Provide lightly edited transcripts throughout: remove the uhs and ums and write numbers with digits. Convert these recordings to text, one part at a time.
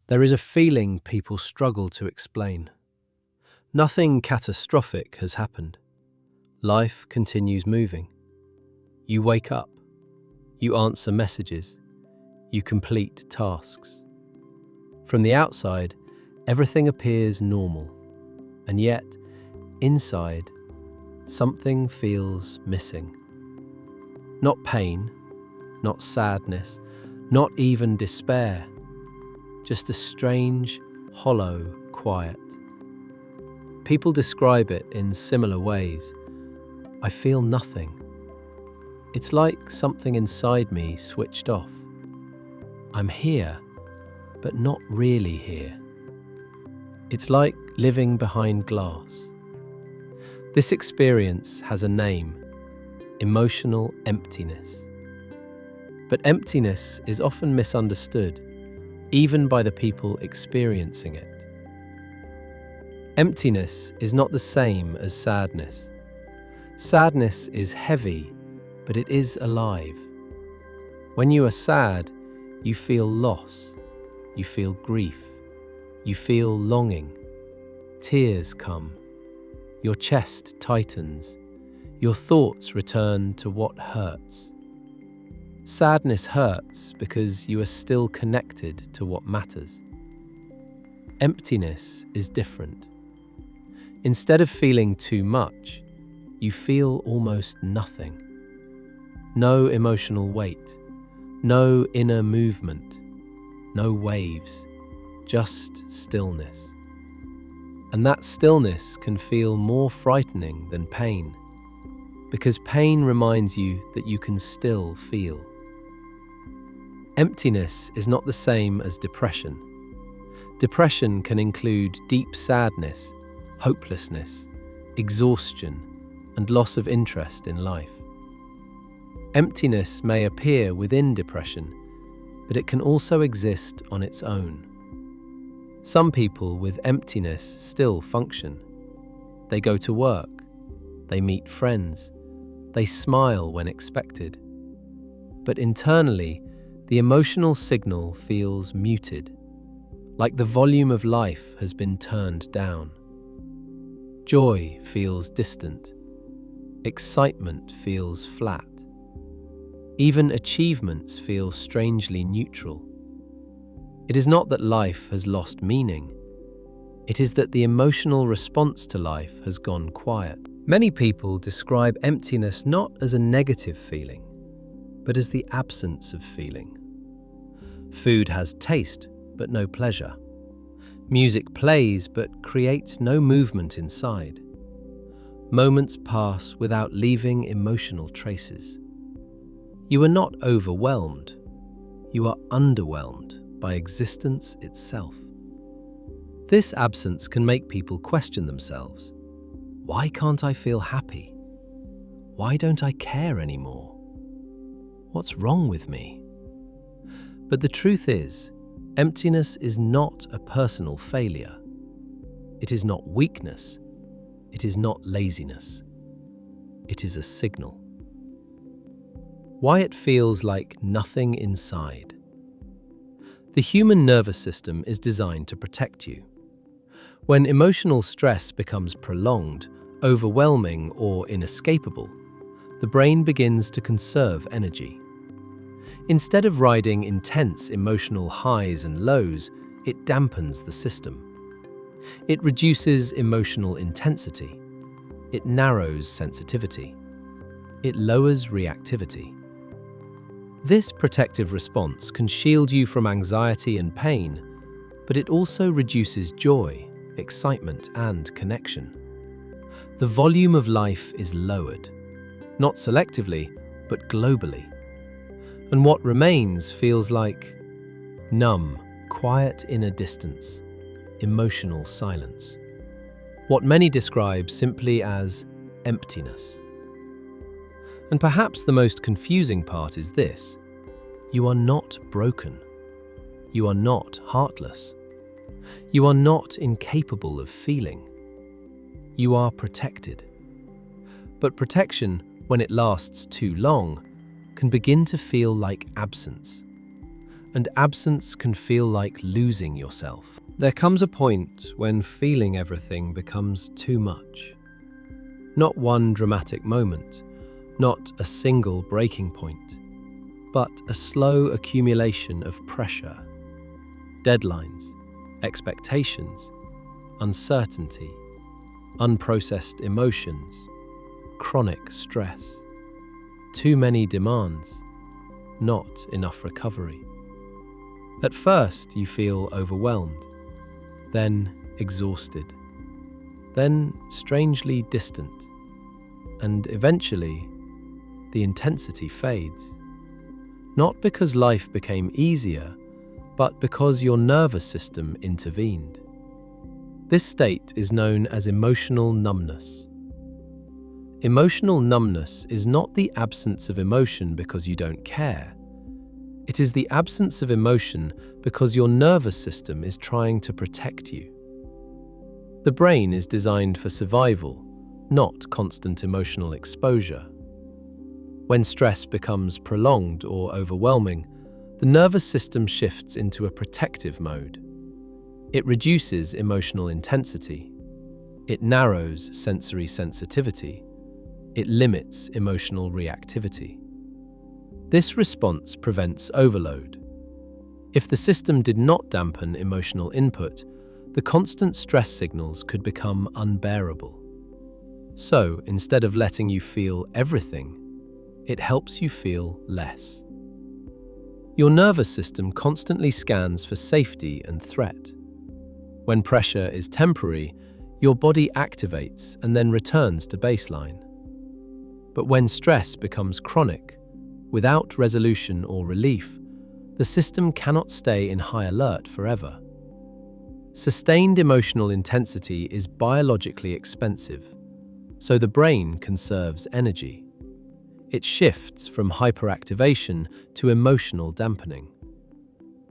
There is a feeling people struggle to explain. Nothing catastrophic has happened. Life continues moving. You wake up. You answer messages. You complete tasks. From the outside, everything appears normal. And yet, inside, something feels missing. Not pain, not sadness, not even despair. Just a strange, hollow quiet. People describe it in similar ways. I feel nothing. It's like something inside me switched off. I'm here, but not really here. It's like living behind glass. This experience has a name: emotional emptiness. But emptiness is often misunderstood, even by the people experiencing it. Emptiness is not the same as sadness. Sadness is heavy, but it is alive. When you are sad, you feel loss, you feel grief, you feel longing. Tears come. Your chest tightens. Your thoughts return to what hurts. Sadness hurts because you are still connected to what matters. Emptiness is different. Instead of feeling too much, you feel almost nothing. No emotional weight, no inner movement, no waves, just stillness. And that stillness can feel more frightening than pain, because pain reminds you that you can still feel. Emptiness is not the same as depression. Depression can include deep sadness, hopelessness, exhaustion, and loss of interest in life. Emptiness may appear within depression, but it can also exist on its own. Some people with emptiness still function. They go to work, they meet friends, they smile when expected. But internally, the emotional signal feels muted, like the volume of life has been turned down. Joy feels distant. Excitement feels flat. Even achievements feel strangely neutral. It is not that life has lost meaning. It is that the emotional response to life has gone quiet. Many people describe emptiness not as a negative feeling, but as the absence of feeling. Food has taste, but no pleasure. Music plays, but creates no movement inside. Moments pass without leaving emotional traces. You are not overwhelmed. You are underwhelmed by existence itself. This absence can make people question themselves. Why can't I feel happy? Why don't I care anymore? What's wrong with me? But the truth is, emptiness is not a personal failure. It is not weakness. It is not laziness. It is a signal. Why it feels like nothing inside. The human nervous system is designed to protect you. When emotional stress becomes prolonged, overwhelming, or inescapable, the brain begins to conserve energy. Instead of riding intense emotional highs and lows, it dampens the system. It reduces emotional intensity. It narrows sensitivity. It lowers reactivity. This protective response can shield you from anxiety and pain, but it also reduces joy, excitement, and connection. The volume of life is lowered, not selectively, but globally. And what remains feels like numb, quiet inner distance, emotional silence. What many describe simply as emptiness. And perhaps the most confusing part is this: you are not broken. You are not heartless. You are not incapable of feeling. You are protected. But protection, when it lasts too long, can begin to feel like absence. and absence can feel like losing yourself. There comes a point when feeling everything becomes too much. Not one dramatic moment, not a single breaking point, but a slow accumulation of pressure, deadlines, expectations, uncertainty, unprocessed emotions, chronic stress. Too many demands, not enough recovery. At first, you feel overwhelmed, then exhausted, then strangely distant, and eventually, the intensity fades. Not because life became easier, but because your nervous system intervened. This state is known as emotional numbness. Emotional numbness is not the absence of emotion because you don't care. It is the absence of emotion because your nervous system is trying to protect you. The brain is designed for survival, not constant emotional exposure. When stress becomes prolonged or overwhelming, the nervous system shifts into a protective mode. It reduces emotional intensity. It narrows sensory sensitivity. It limits emotional reactivity. This response prevents overload. If the system did not dampen emotional input, the constant stress signals could become unbearable. So, instead of letting you feel everything, it helps you feel less. Your nervous system constantly scans for safety and threat. When pressure is temporary, your body activates and then returns to baseline. But when stress becomes chronic, without resolution or relief, the system cannot stay in high alert forever. Sustained emotional intensity is biologically expensive, so the brain conserves energy. It shifts from hyperactivation to emotional dampening.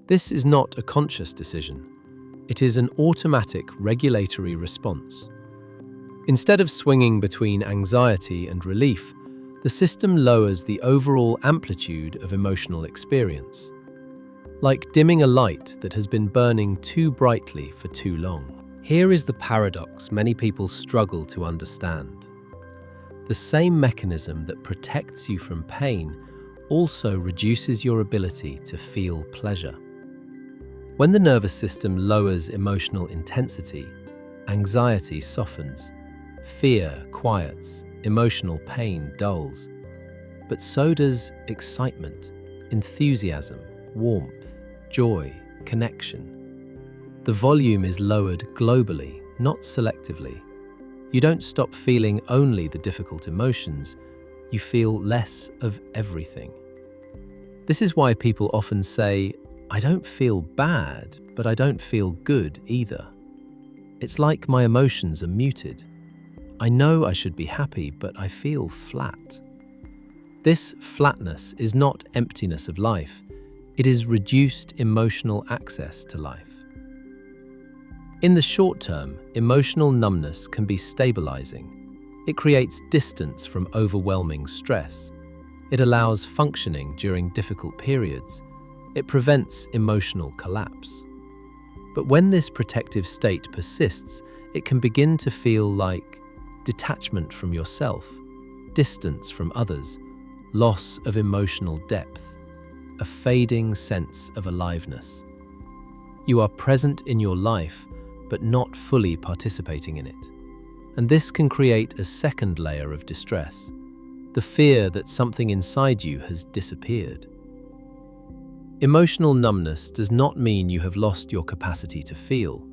This is not a conscious decision. It is an automatic regulatory response. Instead of swinging between anxiety and relief, the system lowers the overall amplitude of emotional experience, like dimming a light that has been burning too brightly for too long. Here is the paradox many people struggle to understand. The same mechanism that protects you from pain also reduces your ability to feel pleasure. When the nervous system lowers emotional intensity, anxiety softens, fear quiets, emotional pain dulls. But so does excitement, enthusiasm, warmth, joy, connection. The volume is lowered globally, not selectively. You don't stop feeling only the difficult emotions, you feel less of everything. This is why people often say, "I don't feel bad, but I don't feel good either." It's like my emotions are muted. I know I should be happy, but I feel flat. This flatness is not emptiness of life. It is reduced emotional access to life. In the short term, emotional numbness can be stabilizing. It creates distance from overwhelming stress. It allows functioning during difficult periods. It prevents emotional collapse. But when this protective state persists, it can begin to feel like detachment from yourself, distance from others, loss of emotional depth, a fading sense of aliveness. You are present in your life, but not fully participating in it. And this can create a second layer of distress, the fear that something inside you has disappeared. Emotional numbness does not mean you have lost your capacity to feel.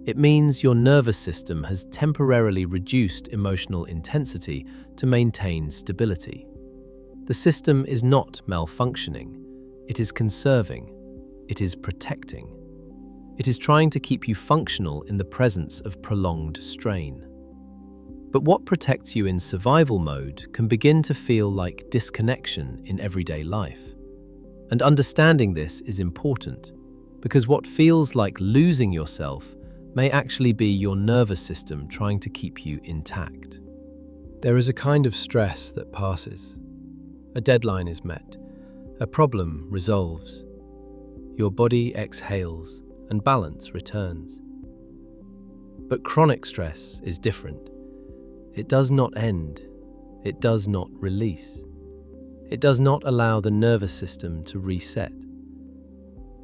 It means your nervous system has temporarily reduced emotional intensity to maintain stability. The system is not malfunctioning. It is conserving. It is protecting. It is trying to keep you functional in the presence of prolonged strain. But what protects you in survival mode can begin to feel like disconnection in everyday life. And understanding this is important, because what feels like losing yourself may actually be your nervous system trying to keep you intact. There is a kind of stress that passes. A deadline is met. A problem resolves. your body exhales and balance returns. But chronic stress is different. It does not end. It does not release. It does not allow the nervous system to reset.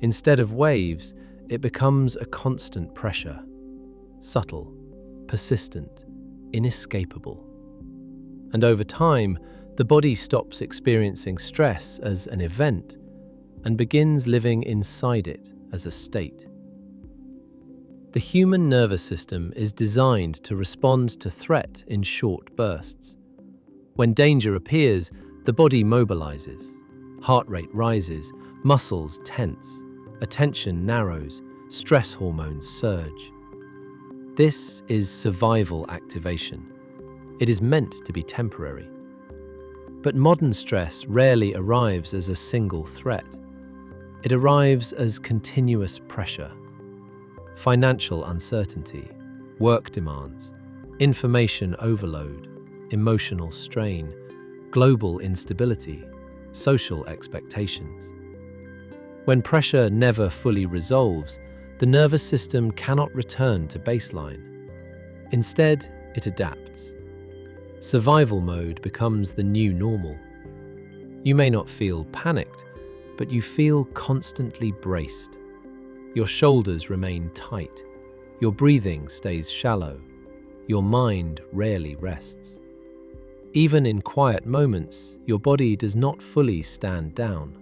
Instead of waves, it becomes a constant pressure, subtle, persistent, inescapable. And over time, the body stops experiencing stress as an event and begins living inside it as a state. The human nervous system is designed to respond to threat in short bursts. When danger appears, the body mobilizes. Heart rate rises, muscles tense, attention narrows, stress hormones surge. This is survival activation. It is meant to be temporary. But modern stress rarely arrives as a single threat. It arrives as continuous pressure. Financial uncertainty, work demands, information overload, emotional strain, global instability, social expectations. When pressure never fully resolves, the nervous system cannot return to baseline. Instead, it adapts. Survival mode becomes the new normal. You may not feel panicked, but you feel constantly braced. Your shoulders remain tight. Your breathing stays shallow. Your mind rarely rests. Even in quiet moments, your body does not fully stand down.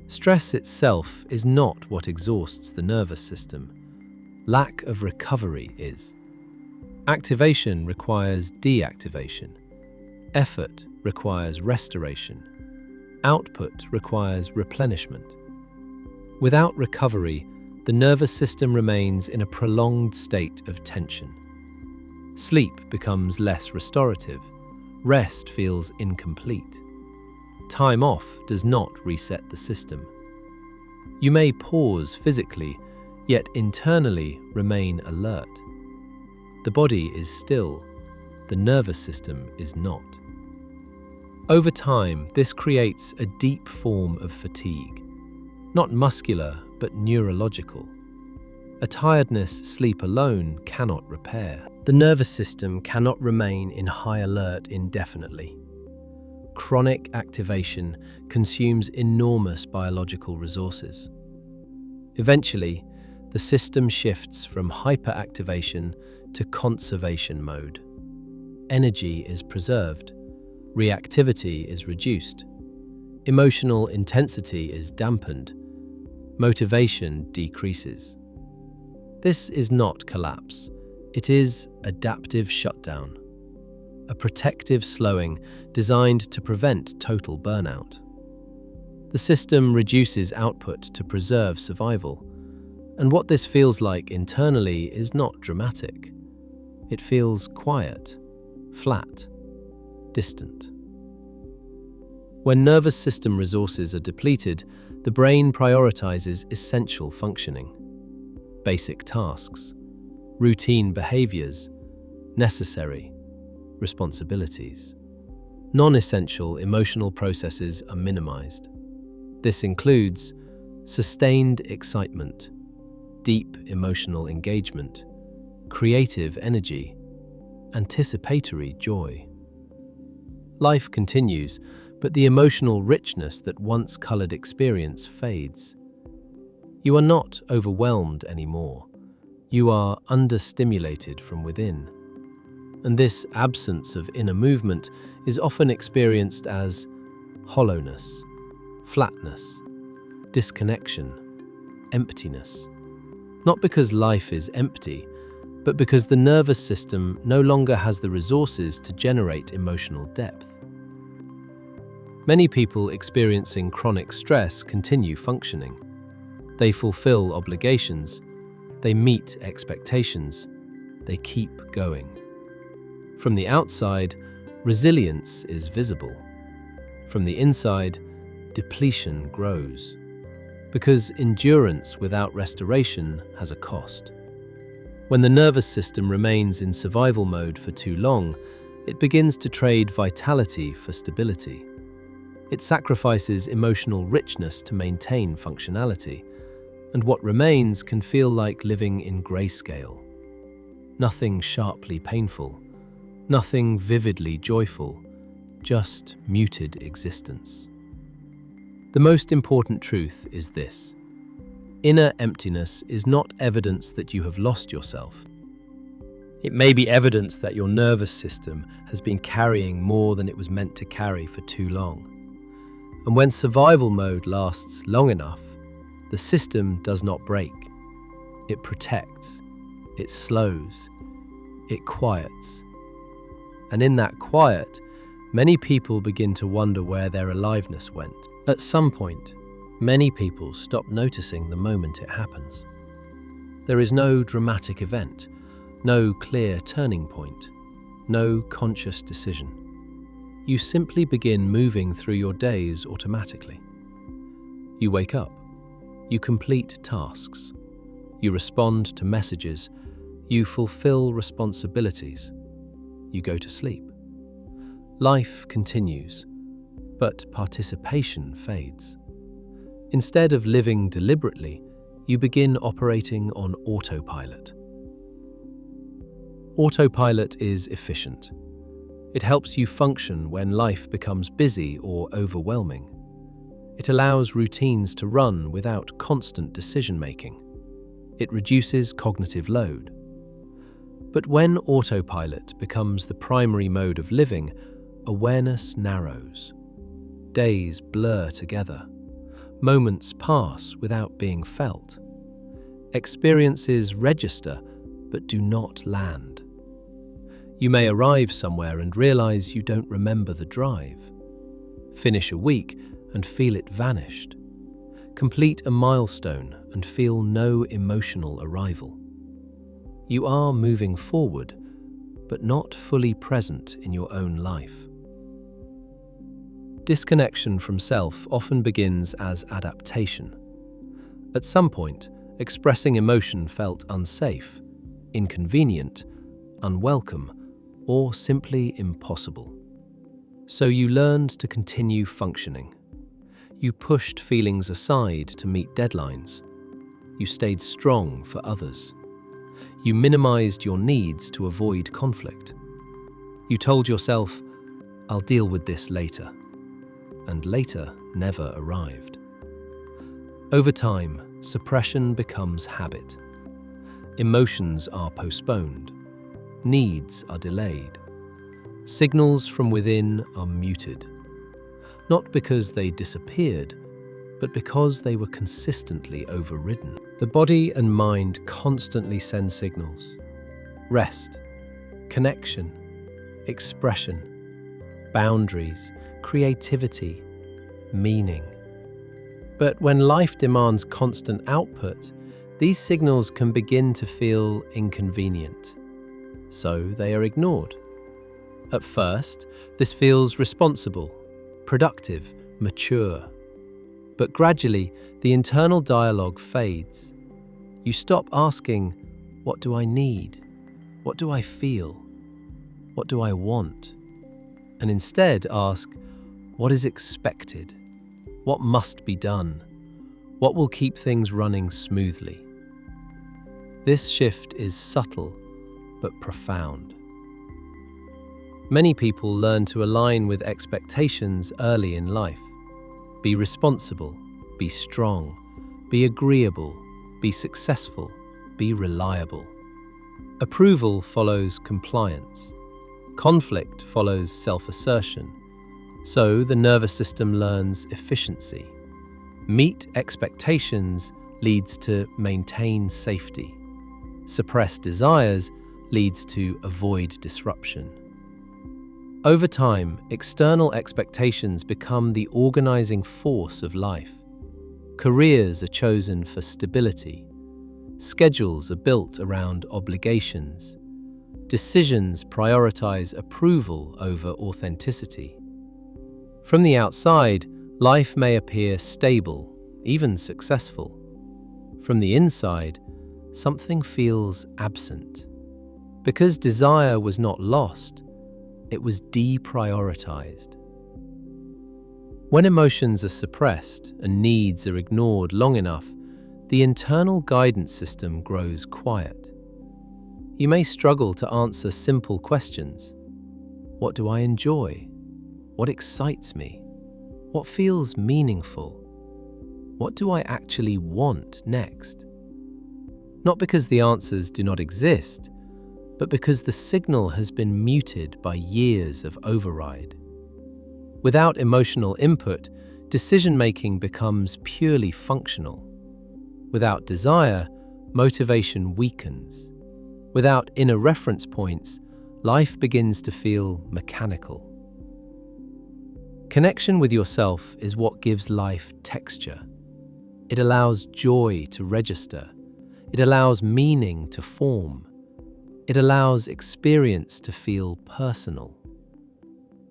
Stress itself is not what exhausts the nervous system. Lack of recovery is. Activation requires deactivation. Effort requires restoration. Output requires replenishment. Without recovery, the nervous system remains in a prolonged state of tension. Sleep becomes less restorative. Rest feels incomplete. Time off does not reset the system. You may pause physically, yet internally remain alert. The body is still. The nervous system is not. Over time, this creates a deep form of fatigue. Not muscular, but neurological. A tiredness sleep alone cannot repair. The nervous system cannot remain in high alert indefinitely. Chronic activation consumes enormous biological resources. Eventually, the system shifts from hyperactivation to conservation mode. Energy is preserved. Reactivity is reduced. Emotional intensity is dampened. Motivation decreases. This is not collapse. It is adaptive shutdown, a protective slowing designed to prevent total burnout. The system reduces output to preserve survival, and what this feels like internally is not dramatic. It feels quiet, flat, distant. When nervous system resources are depleted, the brain prioritizes essential functioning, basic tasks, routine behaviors, necessary responsibilities. Non-essential emotional processes are minimized. This includes sustained excitement, deep emotional engagement, creative energy, anticipatory joy. Life continues, but the emotional richness that once colored experience fades. You are not overwhelmed anymore. You are understimulated from within. And this absence of inner movement is often experienced as hollowness, flatness, disconnection, emptiness. Not because life is empty, but because the nervous system no longer has the resources to generate emotional depth. Many people experiencing chronic stress continue functioning. They fulfill obligations. They meet expectations. They keep going. From the outside, resilience is visible. From the inside, depletion grows. Because endurance without restoration has a cost. When the nervous system remains in survival mode for too long, it begins to trade vitality for stability. It sacrifices emotional richness to maintain functionality, and what remains can feel like living in grayscale. Nothing sharply painful, nothing vividly joyful, just muted existence. The most important truth is this: inner emptiness is not evidence that you have lost yourself. It may be evidence that your nervous system has been carrying more than it was meant to carry for too long. And when survival mode lasts long enough, the system does not break. It protects, it slows, it quiets. And in that quiet, many people begin to wonder where their aliveness went. At some point, many people stop noticing the moment it happens. There is no dramatic event, no clear turning point, no conscious decision. You simply begin moving through your days automatically. You wake up, you complete tasks, you respond to messages, you fulfill responsibilities, you go to sleep. Life continues, but participation fades. Instead of living deliberately, you begin operating on autopilot. Autopilot is efficient. It helps you function when life becomes busy or overwhelming. It allows routines to run without constant decision-making. It reduces cognitive load. But when autopilot becomes the primary mode of living, awareness narrows. Days blur together. Moments pass without being felt. Experiences register but do not land. You may arrive somewhere and realize you don't remember the drive. Finish a week and feel it vanished. Complete a milestone and feel no emotional arrival. You are moving forward, but not fully present in your own life. Disconnection from self often begins as adaptation. At some point, expressing emotion felt unsafe, inconvenient, unwelcome, or simply impossible. So you learned to continue functioning. You pushed feelings aside to meet deadlines. You stayed strong for others. You minimized your needs to avoid conflict. You told yourself, "I'll deal with this later." And later never arrived. Over time, suppression becomes habit. Emotions are postponed. Needs are delayed. Signals from within are muted. Not because they disappeared, but because they were consistently overridden. The body and mind constantly send signals. Rest, connection, expression, boundaries, creativity, meaning. But when life demands constant output, these signals can begin to feel inconvenient. So they are ignored. At first, this feels responsible, productive, mature. But gradually, the internal dialogue fades. You stop asking, "What do I need? What do I feel? What do I want?" And instead ask, "What is expected? What must be done? What will keep things running smoothly?" This shift is subtle, but profound. Many people learn to align with expectations early in life. Be responsible, be strong, be agreeable, be successful, be reliable. Approval follows compliance. Conflict follows self-assertion. So the nervous system learns efficiency. Meet expectations leads to maintain safety. Suppress desires leads to avoid disruption. Over time, external expectations become the organizing force of life. Careers are chosen for stability. Schedules are built around obligations. Decisions prioritize approval over authenticity. From the outside, life may appear stable, even successful. From the inside, something feels absent. Because desire was not lost, it was deprioritized. When emotions are suppressed and needs are ignored long enough, the internal guidance system grows quiet. You may struggle to answer simple questions. What do I enjoy? What excites me? What feels meaningful? What do I actually want next? Not because the answers do not exist, but because the signal has been muted by years of override. Without emotional input, decision-making becomes purely functional. Without desire, motivation weakens. Without inner reference points, life begins to feel mechanical. Connection with yourself is what gives life texture. It allows joy to register. It allows meaning to form. It allows experience to feel personal.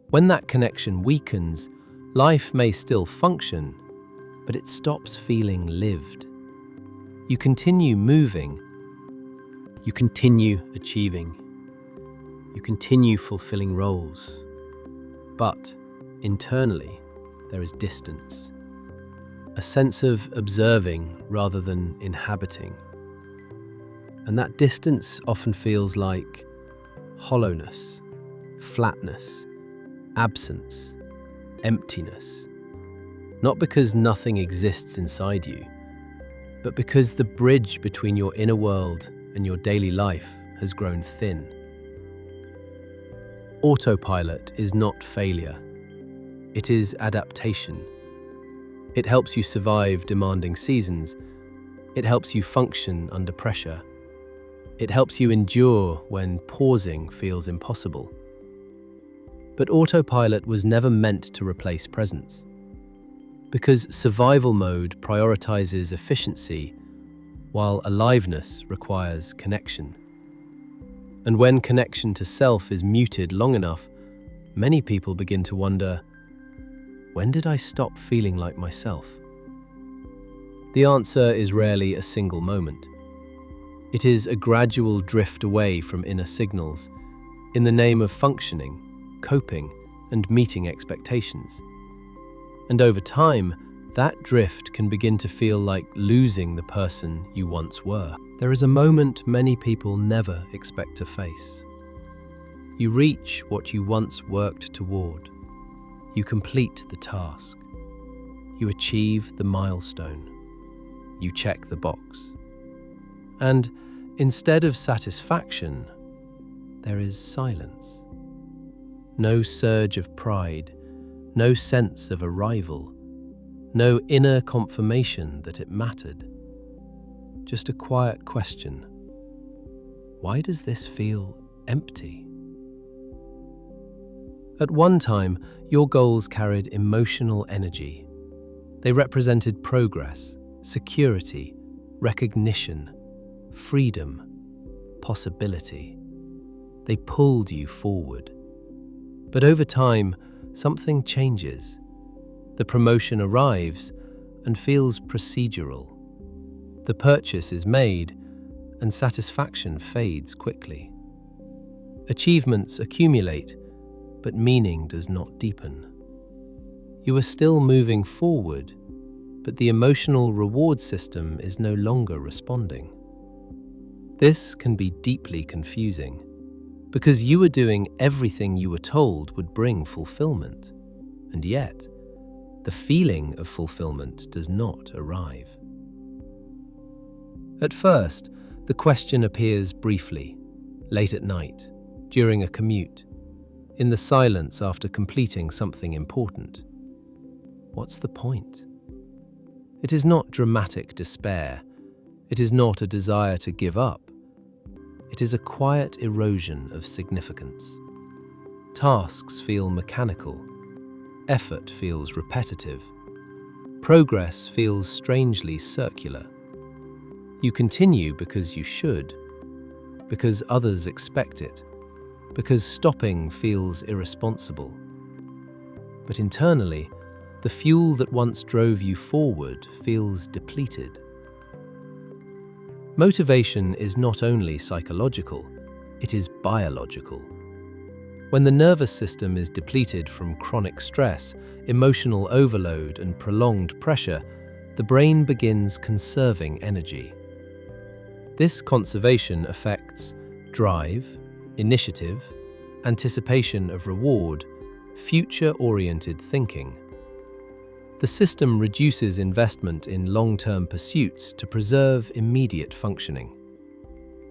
When that connection weakens, life may still function, but it stops feeling lived. You continue moving. You continue achieving. You continue fulfilling roles. But internally, there is distance. A sense of observing rather than inhabiting. And that distance often feels like hollowness, flatness, absence, emptiness. Not because nothing exists inside you, but because the bridge between your inner world and your daily life has grown thin. Autopilot is not failure. It is adaptation. It helps you survive demanding seasons. It helps you function under pressure. It helps you endure when pausing feels impossible. But autopilot was never meant to replace presence. Because survival mode prioritizes efficiency, while aliveness requires connection. And when connection to self is muted long enough, many people begin to wonder, when did I stop feeling like myself? The answer is rarely a single moment. It is a gradual drift away from inner signals in the name of functioning, coping, and meeting expectations. And over time, that drift can begin to feel like losing the person you once were. There is a moment many people never expect to face. You reach what you once worked toward. You complete the task. You achieve the milestone. You check the box. And instead of satisfaction, there is silence. No surge of pride, no sense of arrival, no inner confirmation that it mattered. Just a quiet question. Why does this feel empty? At one time, your goals carried emotional energy. They represented progress, security, recognition, freedom, possibility. They pulled you forward. But over time, something changes. The promotion arrives and feels procedural. The purchase is made and satisfaction fades quickly. Achievements accumulate, but meaning does not deepen. You are still moving forward, but the emotional reward system is no longer responding. This can be deeply confusing, because you were doing everything you were told would bring fulfillment, and yet, the feeling of fulfillment does not arrive. At first, the question appears briefly, late at night, during a commute, in the silence after completing something important. What's the point? It is not dramatic despair. It is not a desire to give up. It is a quiet erosion of significance. Tasks feel mechanical. Effort feels repetitive. Progress feels strangely circular. You continue because you should, because others expect it, because stopping feels irresponsible. But internally, the fuel that once drove you forward feels depleted. Motivation is not only psychological, it is biological. When the nervous system is depleted from chronic stress, emotional overload, and prolonged pressure, the brain begins conserving energy. This conservation affects drive, initiative, anticipation of reward, future-oriented thinking. The system reduces investment in long-term pursuits to preserve immediate functioning.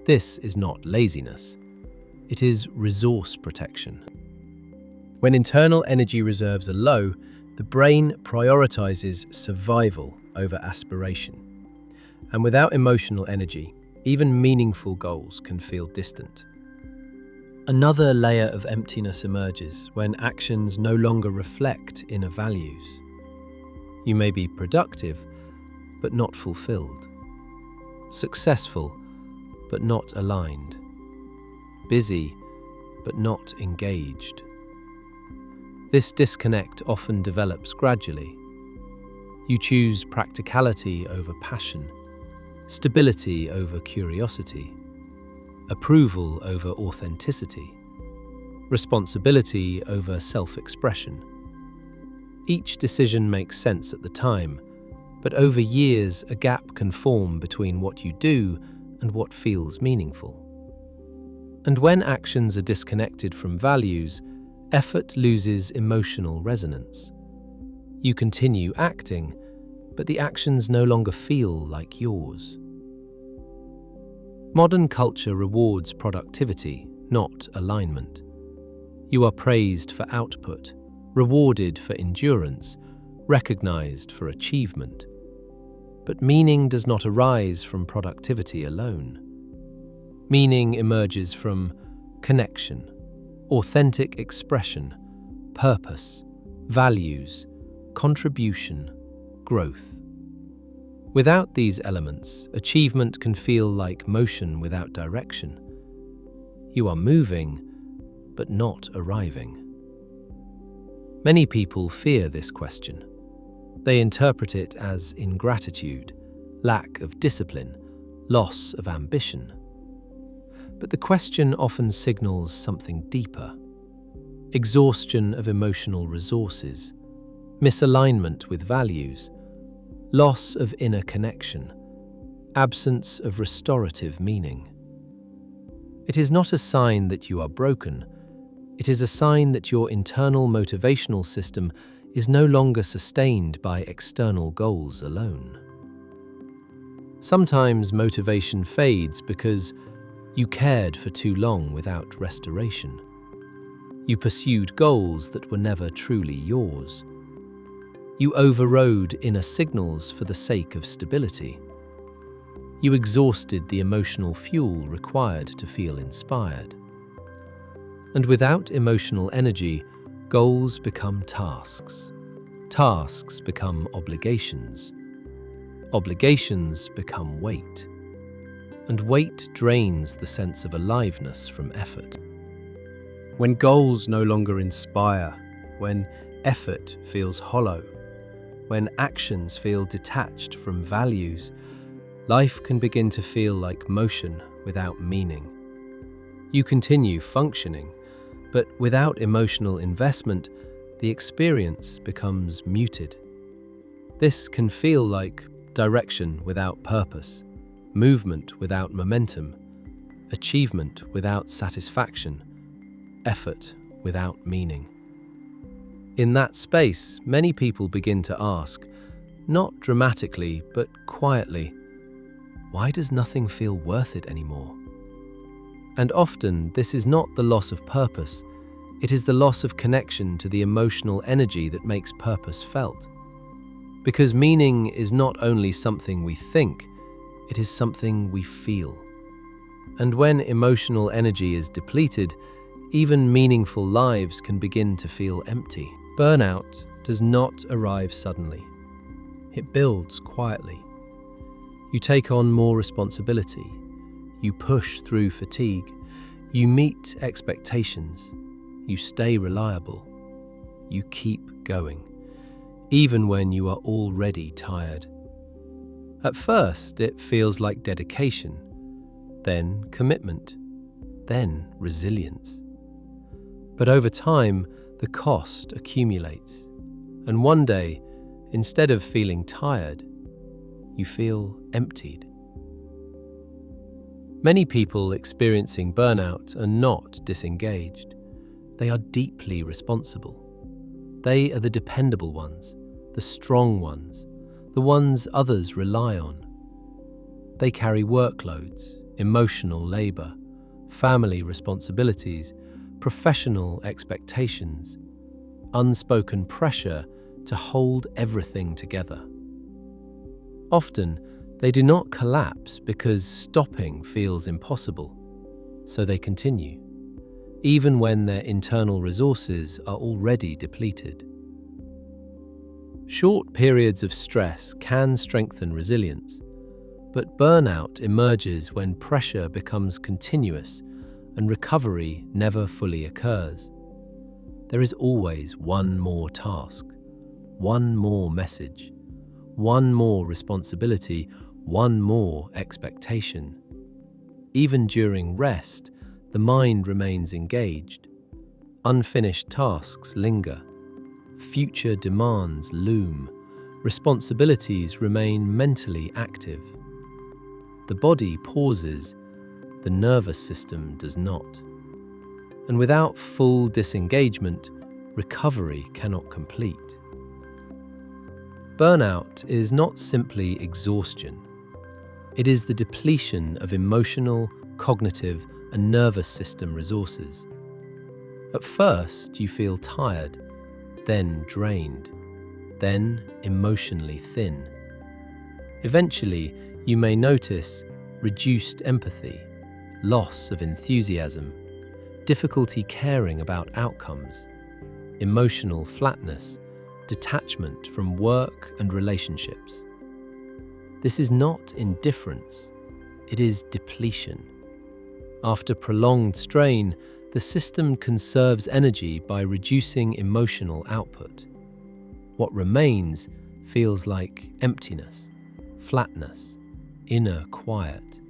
This is not laziness. It is resource protection. When internal energy reserves are low, the brain prioritizes survival over aspiration. And without emotional energy, even meaningful goals can feel distant. Another layer of emptiness emerges when actions no longer reflect inner values. You may be productive, but not fulfilled. Successful, but not aligned. Busy, but not engaged. This disconnect often develops gradually. You choose practicality over passion, stability over curiosity, approval over authenticity, responsibility over self-expression. Each decision makes sense at the time, but over years a gap can form between what you do and what feels meaningful. And when actions are disconnected from values, effort loses emotional resonance. You continue acting, but the actions no longer feel like yours. Modern culture rewards productivity, not alignment. You are praised for output, rewarded for endurance, recognized for achievement. But meaning does not arise from productivity alone. Meaning emerges from connection, authentic expression, purpose, values, contribution, growth. Without these elements, achievement can feel like motion without direction. You are moving, but not arriving. Many people fear this question. They interpret it as ingratitude, lack of discipline, loss of ambition. But the question often signals something deeper: exhaustion of emotional resources, misalignment with values, loss of inner connection, absence of restorative meaning. It is not a sign that you are broken. It is a sign that your internal motivational system is no longer sustained by external goals alone. Sometimes motivation fades because you cared for too long without restoration. You pursued goals that were never truly yours. You overrode inner signals for the sake of stability. You exhausted the emotional fuel required to feel inspired. And without emotional energy, goals become tasks. Tasks become obligations. Obligations become weight. And weight drains the sense of aliveness from effort. When goals no longer inspire, when effort feels hollow, when actions feel detached from values, life can begin to feel like motion without meaning. You continue functioning, but without emotional investment, the experience becomes muted. This can feel like direction without purpose, movement without momentum, achievement without satisfaction, effort without meaning. In that space, many people begin to ask, not dramatically but quietly, why does nothing feel worth it anymore? And often this is not the loss of purpose, it is the loss of connection to the emotional energy that makes purpose felt. Because meaning is not only something we think, it is something we feel. And when emotional energy is depleted, even meaningful lives can begin to feel empty. Burnout does not arrive suddenly. It builds quietly. You take on more responsibility. You push through fatigue. You meet expectations. You stay reliable. You keep going, even when you are already tired. At first, it feels like dedication, then commitment, then resilience. But over time, the cost accumulates. And one day, instead of feeling tired, you feel emptied. Many people experiencing burnout are not disengaged. They are deeply responsible. They are the dependable ones, the strong ones, the ones others rely on. They carry workloads, emotional labor, family responsibilities, professional expectations, unspoken pressure to hold everything together. Often, they do not collapse because stopping feels impossible, so they continue, even when their internal resources are already depleted. Short periods of stress can strengthen resilience, but burnout emerges when pressure becomes continuous and recovery never fully occurs. There is always one more task, one more message, one more responsibility, one more expectation. Even during rest, the mind remains engaged. Unfinished tasks linger. Future demands loom. Responsibilities remain mentally active. The body pauses, the nervous system does not. And without full disengagement, recovery cannot complete. Burnout is not simply exhaustion. It is the depletion of emotional, cognitive, and nervous system resources. At first, you feel tired, then drained, then emotionally thin. Eventually, you may notice reduced empathy, loss of enthusiasm, difficulty caring about outcomes, emotional flatness, detachment from work and relationships. This is not indifference, it is depletion. After prolonged strain, the system conserves energy by reducing emotional output. What remains feels like emptiness, flatness, inner quiet,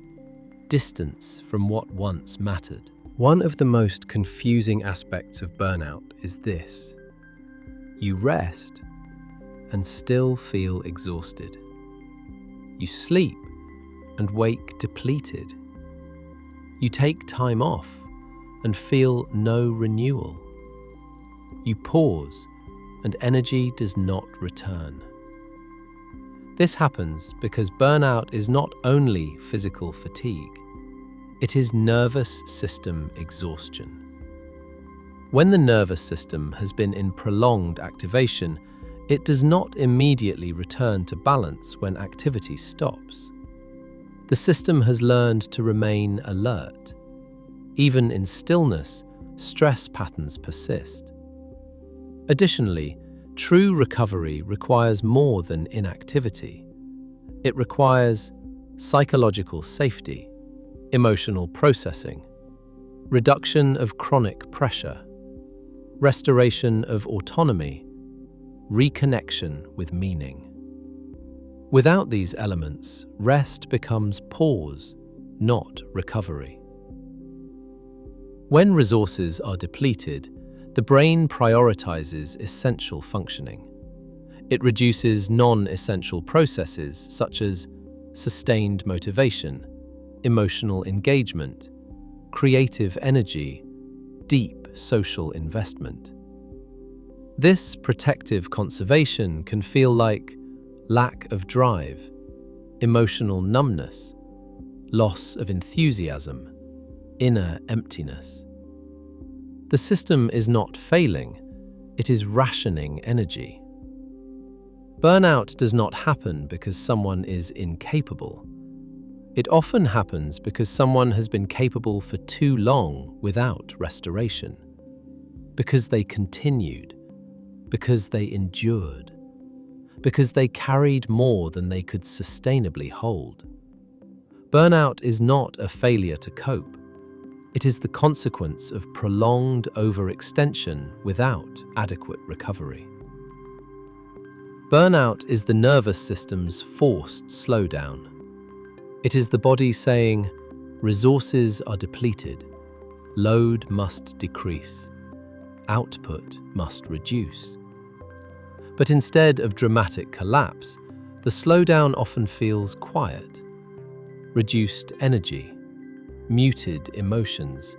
distance from what once mattered. One of the most confusing aspects of burnout is this. You rest and still feel exhausted. You sleep and wake depleted. You take time off and feel no renewal. You pause and energy does not return. This happens because burnout is not only physical fatigue, it is nervous system exhaustion. When the nervous system has been in prolonged activation, it does not immediately return to balance when activity stops. The system has learned to remain alert. Even in stillness, stress patterns persist. Additionally, true recovery requires more than inactivity. It requires psychological safety, emotional processing, reduction of chronic pressure, restoration of autonomy, reconnection with meaning. Without these elements, rest becomes pause, not recovery. When resources are depleted, the brain prioritizes essential functioning. It reduces non-essential processes such as sustained motivation, emotional engagement, creative energy, deep social investment. This protective conservation can feel like lack of drive, emotional numbness, loss of enthusiasm, inner emptiness. The system is not failing, it is rationing energy. Burnout does not happen because someone is incapable. It often happens because someone has been capable for too long without restoration. Because they continued, because they endured, because they carried more than they could sustainably hold. Burnout is not a failure to cope. It is the consequence of prolonged overextension without adequate recovery. Burnout is the nervous system's forced slowdown. It is the body saying, resources are depleted, load must decrease. output must reduce. But instead of dramatic collapse, the slowdown often feels quiet. Reduced energy, muted emotions,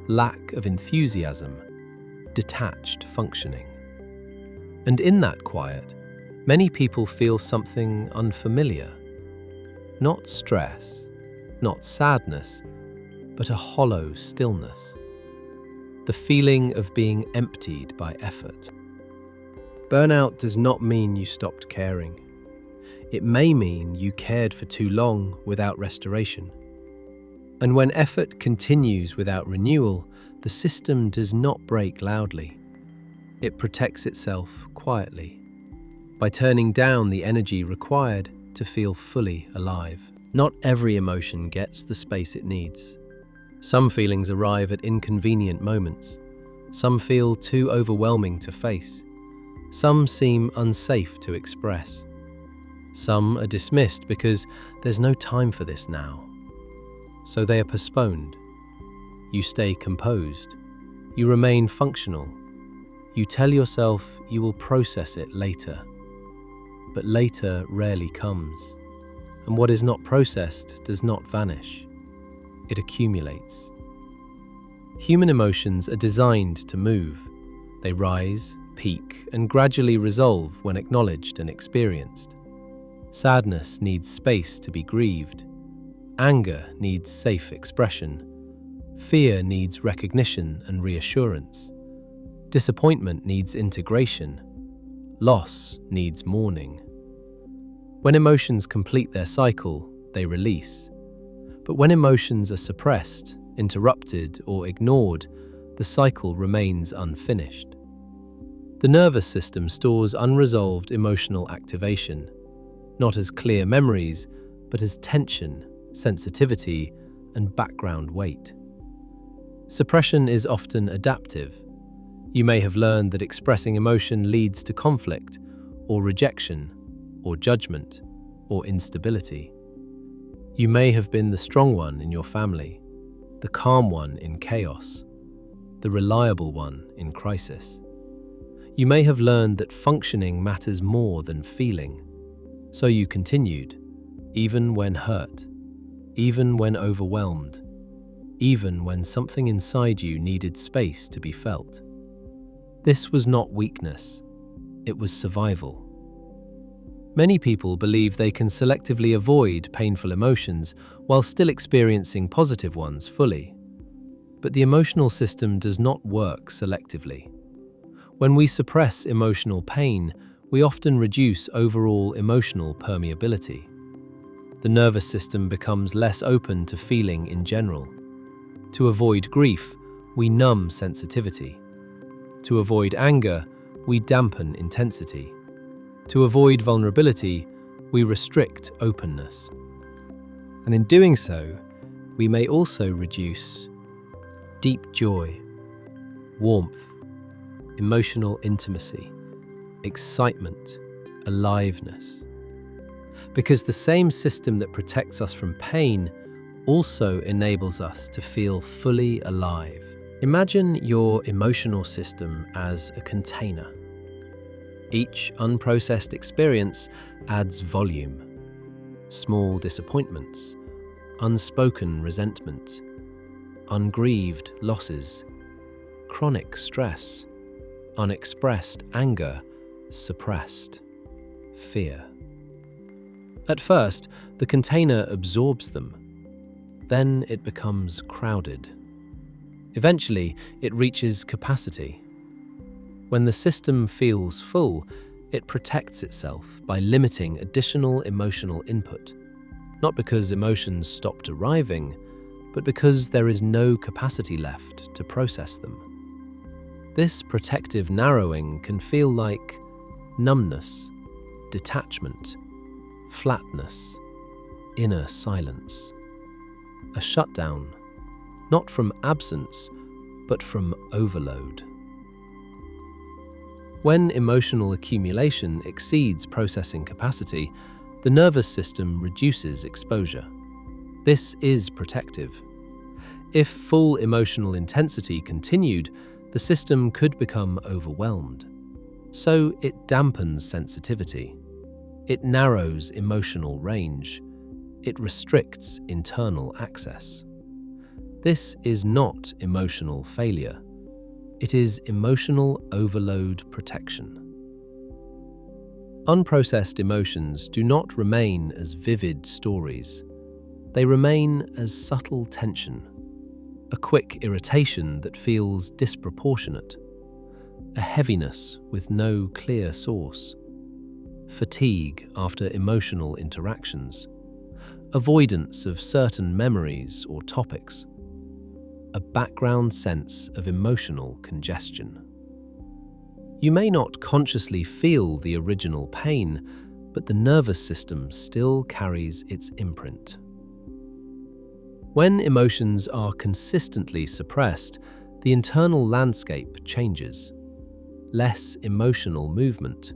lack of enthusiasm, detached functioning. And in that quiet, many people feel something unfamiliar. Not stress, not sadness, but a hollow stillness. The feeling of being emptied by effort. Burnout does not mean you stopped caring. It may mean you cared for too long without restoration. And when effort continues without renewal, the system does not break loudly. It protects itself quietly, by turning down the energy required to feel fully alive. Not every emotion gets the space it needs. Some feelings arrive at inconvenient moments. Some feel too overwhelming to face. Some seem unsafe to express. Some are dismissed because there's no time for this now. So they are postponed. You stay composed. You remain functional. You tell yourself you will process it later. But later rarely comes. And what is not processed does not vanish. It accumulates. Human emotions are designed to move. They rise, peak, and gradually resolve when acknowledged and experienced. Sadness needs space to be grieved. Anger needs safe expression. Fear needs recognition and reassurance. Disappointment needs integration. Loss needs mourning. When emotions complete their cycle, they release. But when emotions are suppressed, interrupted, or ignored, the cycle remains unfinished. The nervous system stores unresolved emotional activation, not as clear memories, but as tension, sensitivity, and background weight. Suppression is often adaptive. You may have learned that expressing emotion leads to conflict, or rejection, or judgment, or instability. You may have been the strong one in your family, the calm one in chaos, the reliable one in crisis. You may have learned that functioning matters more than feeling. So you continued, even when hurt, even when overwhelmed, even when something inside you needed space to be felt. This was not weakness, it was survival. Many people believe they can selectively avoid painful emotions while still experiencing positive ones fully. But the emotional system does not work selectively. When we suppress emotional pain, we often reduce overall emotional permeability. The nervous system becomes less open to feeling in general. To avoid grief, we numb sensitivity. To avoid anger, we dampen intensity. To avoid vulnerability, we restrict openness. And in doing so, we may also reduce deep joy, warmth, emotional intimacy, excitement, aliveness. Because the same system that protects us from pain also enables us to feel fully alive. Imagine your emotional system as a container. Each unprocessed experience adds volume. Small disappointments, unspoken resentment, ungrieved losses, chronic stress, unexpressed anger, suppressed fear. At first, the container absorbs them. Then it becomes crowded. Eventually, it reaches capacity. When the system feels full, it protects itself by limiting additional emotional input, not because emotions stopped arriving, but because there is no capacity left to process them. This protective narrowing can feel like numbness, detachment, flatness, inner silence. A shutdown, not from absence, but from overload. When emotional accumulation exceeds processing capacity, the nervous system reduces exposure. This is protective. If full emotional intensity continued, the system could become overwhelmed. So it dampens sensitivity. It narrows emotional range. It restricts internal access. This is not emotional failure. It is emotional overload protection. Unprocessed emotions do not remain as vivid stories. They remain as subtle tension, a quick irritation that feels disproportionate, a heaviness with no clear source, fatigue after emotional interactions, avoidance of certain memories or topics, a background sense of emotional congestion. You may not consciously feel the original pain, but the nervous system still carries its imprint. When emotions are consistently suppressed, the internal landscape changes. Less emotional movement,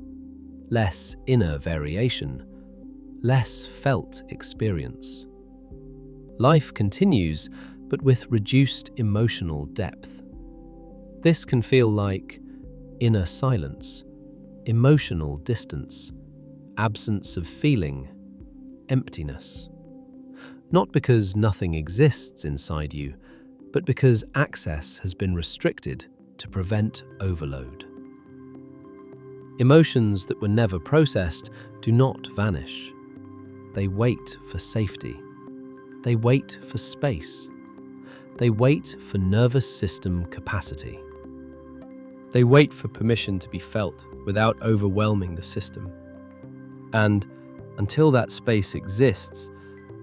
less inner variation, less felt experience. Life continues, but with reduced emotional depth. This can feel like inner silence, emotional distance, absence of feeling, emptiness. Not because nothing exists inside you, but because access has been restricted to prevent overload. Emotions that were never processed do not vanish. They wait for safety. They wait for space. They wait for nervous system capacity. They wait for permission to be felt without overwhelming the system. And until that space exists,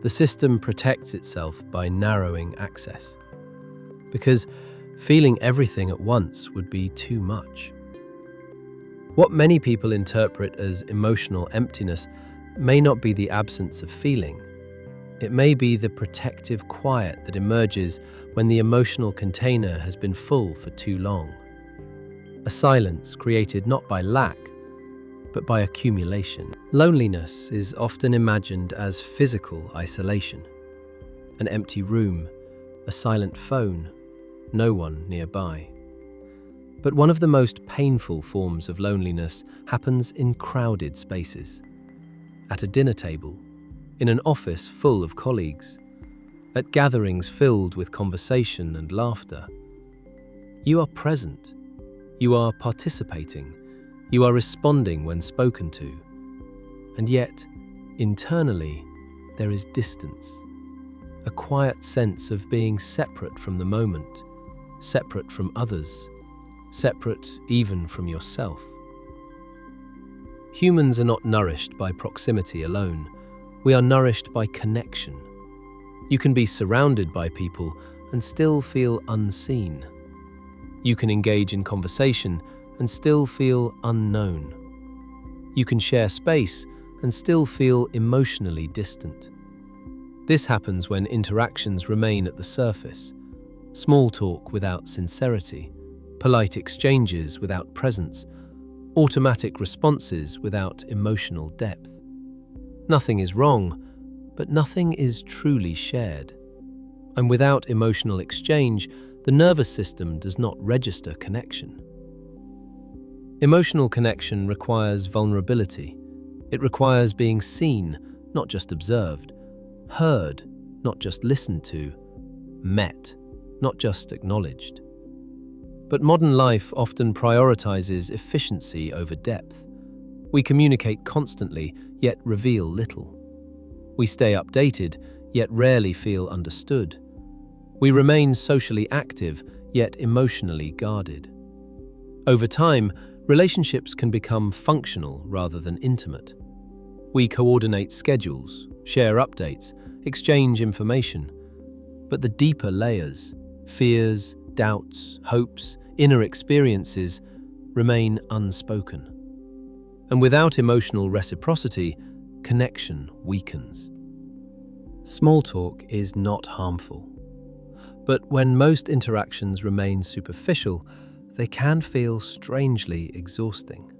the system protects itself by narrowing access. Because feeling everything at once would be too much. What many people interpret as emotional emptiness may not be the absence of feeling. It may be the protective quiet that emerges when the emotional container has been full for too long. A silence created not by lack, but by accumulation. Loneliness is often imagined as physical isolation. An empty room, a silent phone, no one nearby. But one of the most painful forms of loneliness happens in crowded spaces. At a dinner table, in an office full of colleagues, at gatherings filled with conversation and laughter. You are present. You are participating. You are responding when spoken to. And yet, internally, there is distance. A quiet sense of being separate from the moment, separate from others, separate even from yourself. Humans are not nourished by proximity alone. We are nourished by connection. You can be surrounded by people and still feel unseen. You can engage in conversation and still feel unknown. You can share space and still feel emotionally distant. This happens when interactions remain at the surface. Small talk without sincerity, polite exchanges without presence, automatic responses without emotional depth. Nothing is wrong, but nothing is truly shared. And without emotional exchange, the nervous system does not register connection. Emotional connection requires vulnerability. It requires being seen, not just observed, heard, not just listened to, met, not just acknowledged. But modern life often prioritizes efficiency over depth. We communicate constantly, yet reveal little. We stay updated, yet rarely feel understood. We remain socially active, yet emotionally guarded. Over time, relationships can become functional rather than intimate. We coordinate schedules, share updates, exchange information. But the deeper layers, fears, doubts, hopes, inner experiences, remain unspoken. And without emotional reciprocity, connection weakens. Small talk is not harmful. But when most interactions remain superficial, they can feel strangely exhausting.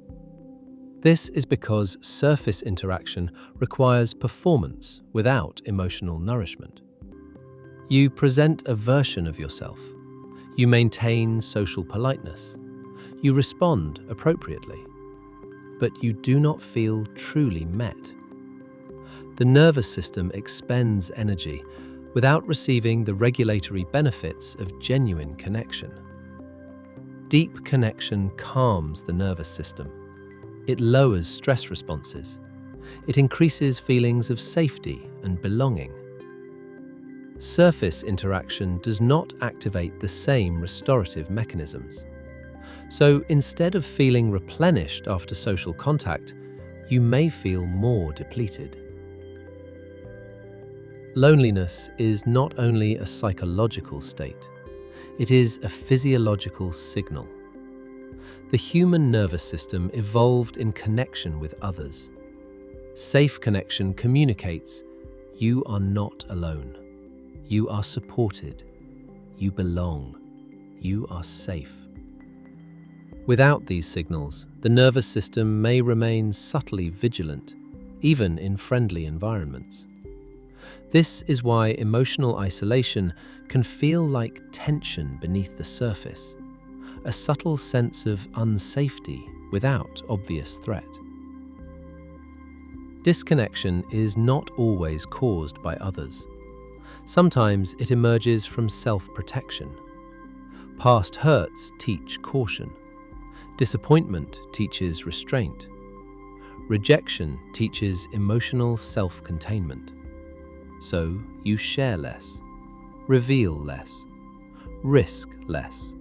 This is because surface interaction requires performance without emotional nourishment. You present a version of yourself. You maintain social politeness. You respond appropriately. But you do not feel truly met. The nervous system expends energy without receiving the regulatory benefits of genuine connection. Deep connection calms the nervous system. It lowers stress responses. It increases feelings of safety and belonging. Surface interaction does not activate the same restorative mechanisms. So instead of feeling replenished after social contact, you may feel more depleted. Loneliness is not only a psychological state, it is a physiological signal. The human nervous system evolved in connection with others. Safe connection communicates, you are not alone. You are supported. You belong. You are safe. Without these signals, the nervous system may remain subtly vigilant, even in friendly environments. This is why emotional isolation can feel like tension beneath the surface, a subtle sense of unsafety without obvious threat. Disconnection is not always caused by others. Sometimes it emerges from self-protection. Past hurts teach caution. Disappointment teaches restraint. Rejection teaches emotional self-containment. So you share less, reveal less, risk less.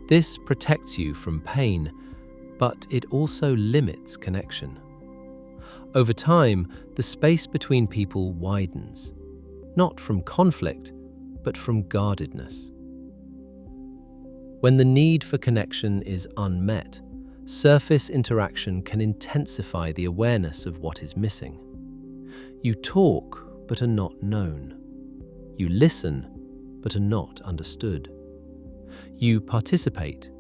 This protects you from pain, but it also limits connection. Over time, the space between people widens, not from conflict, but from guardedness. When the need for connection is unmet, surface interaction can intensify the awareness of what is missing. You talk, but are not known. You listen, but are not understood. You participate,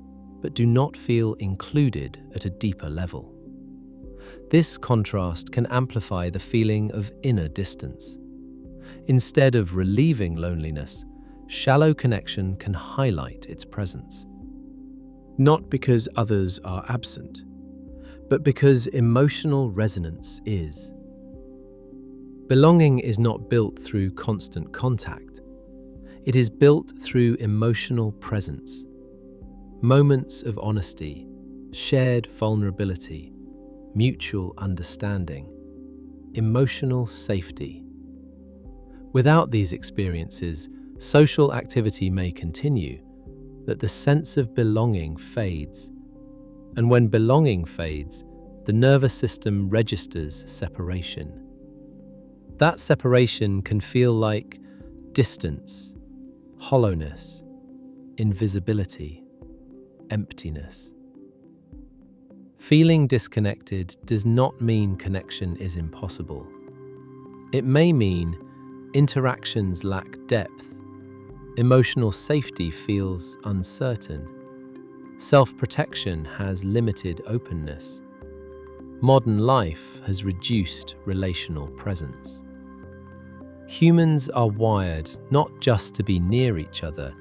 but do not feel included at a deeper level. This contrast can amplify the feeling of inner distance. Instead of relieving loneliness, shallow connection can highlight its presence. Not because others are absent, but because emotional resonance is. Belonging is not built through constant contact. It is built through emotional presence. Moments of honesty, shared vulnerability, mutual understanding, emotional safety. Without these experiences, social activity may continue, that the sense of belonging fades. And when belonging fades, the nervous system registers separation. That separation can feel like distance, hollowness, invisibility, emptiness. Feeling disconnected does not mean connection is impossible. It may mean interactions lack depth, emotional safety feels uncertain, self-protection has limited openness. Modern life has reduced relational presence. Humans are wired not just to be near each other,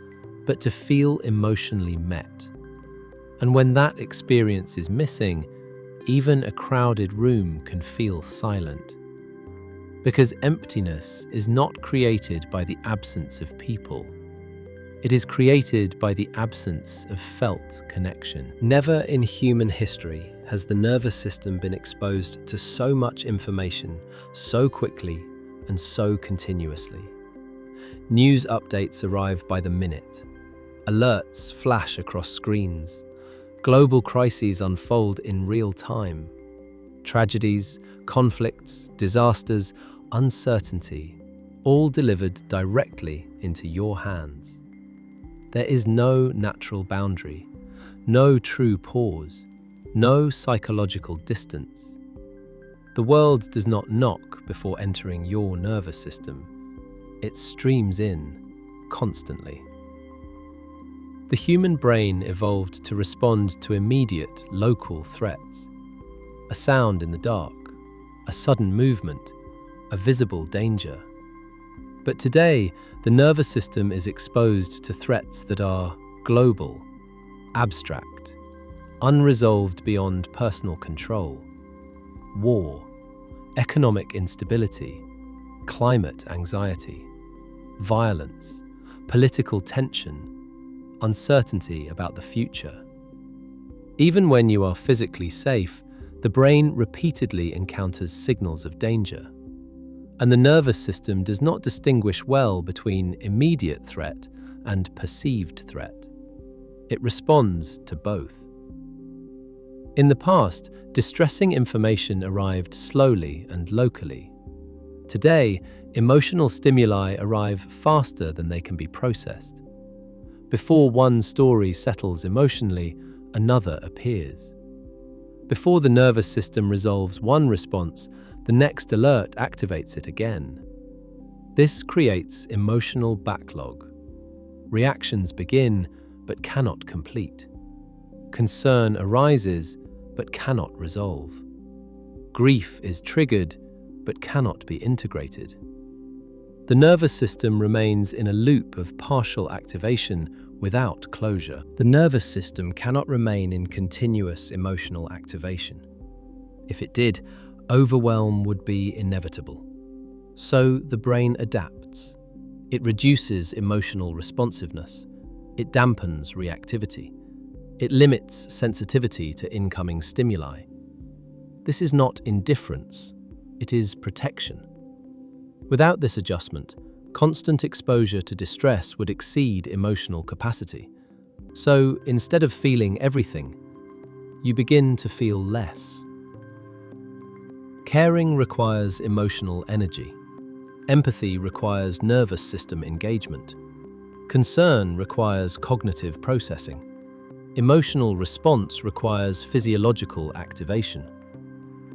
but to feel emotionally met. And when that experience is missing, even a crowded room can feel silent. Because emptiness is not created by the absence of people. It is created by the absence of felt connection. Never in human history has the nervous system been exposed to so much information so quickly and so continuously. News updates arrive by the minute. Alerts flash across screens. Global crises unfold in real time. Tragedies, conflicts, disasters, uncertainty, all delivered directly into your hands. There is no natural boundary, no true pause, no psychological distance. The world does not knock before entering your nervous system. It streams in constantly. The human brain evolved to respond to immediate, local threats. A sound in the dark, a sudden movement, a visible danger. But today, the nervous system is exposed to threats that are global, abstract, unresolved beyond personal control. War, economic instability, climate anxiety, violence, political tension, uncertainty about the future. Even when you are physically safe, the brain repeatedly encounters signals of danger. And the nervous system does not distinguish well between immediate threat and perceived threat. It responds to both. In the past, distressing information arrived slowly and locally. Today, emotional stimuli arrive faster than they can be processed. Before one story settles emotionally, another appears. Before the nervous system resolves one response, the next alert activates it again. This creates emotional backlog. Reactions begin, but cannot complete. Concern arises, but cannot resolve. Grief is triggered, but cannot be integrated. The nervous system remains in a loop of partial activation without closure. The nervous system cannot remain in continuous emotional activation. If it did, overwhelm would be inevitable. So the brain adapts. It reduces emotional responsiveness. It dampens reactivity. It limits sensitivity to incoming stimuli. This is not indifference, it is protection. Without this adjustment, constant exposure to distress would exceed emotional capacity. So instead of feeling everything, you begin to feel less. Caring requires emotional energy. Empathy requires nervous system engagement. Concern requires cognitive processing. Emotional response requires physiological activation.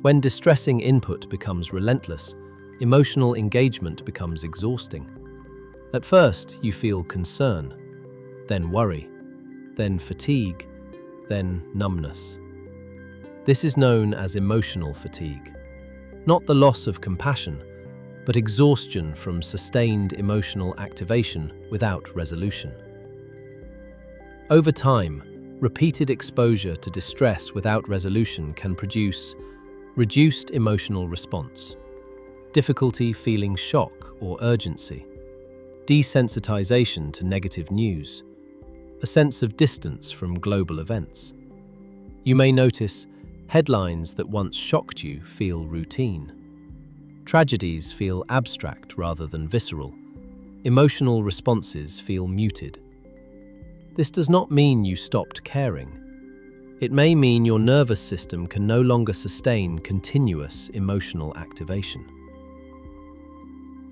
When distressing input becomes relentless, emotional engagement becomes exhausting. At first, you feel concern, then worry, then fatigue, then numbness. This is known as emotional fatigue. Not the loss of compassion, but exhaustion from sustained emotional activation without resolution. Over time, repeated exposure to distress without resolution can produce reduced emotional response, difficulty feeling shock or urgency, desensitization to negative news, a sense of distance from global events. You may notice headlines that once shocked you feel routine. Tragedies feel abstract rather than visceral. Emotional responses feel muted. This does not mean you stopped caring. It may mean your nervous system can no longer sustain continuous emotional activation.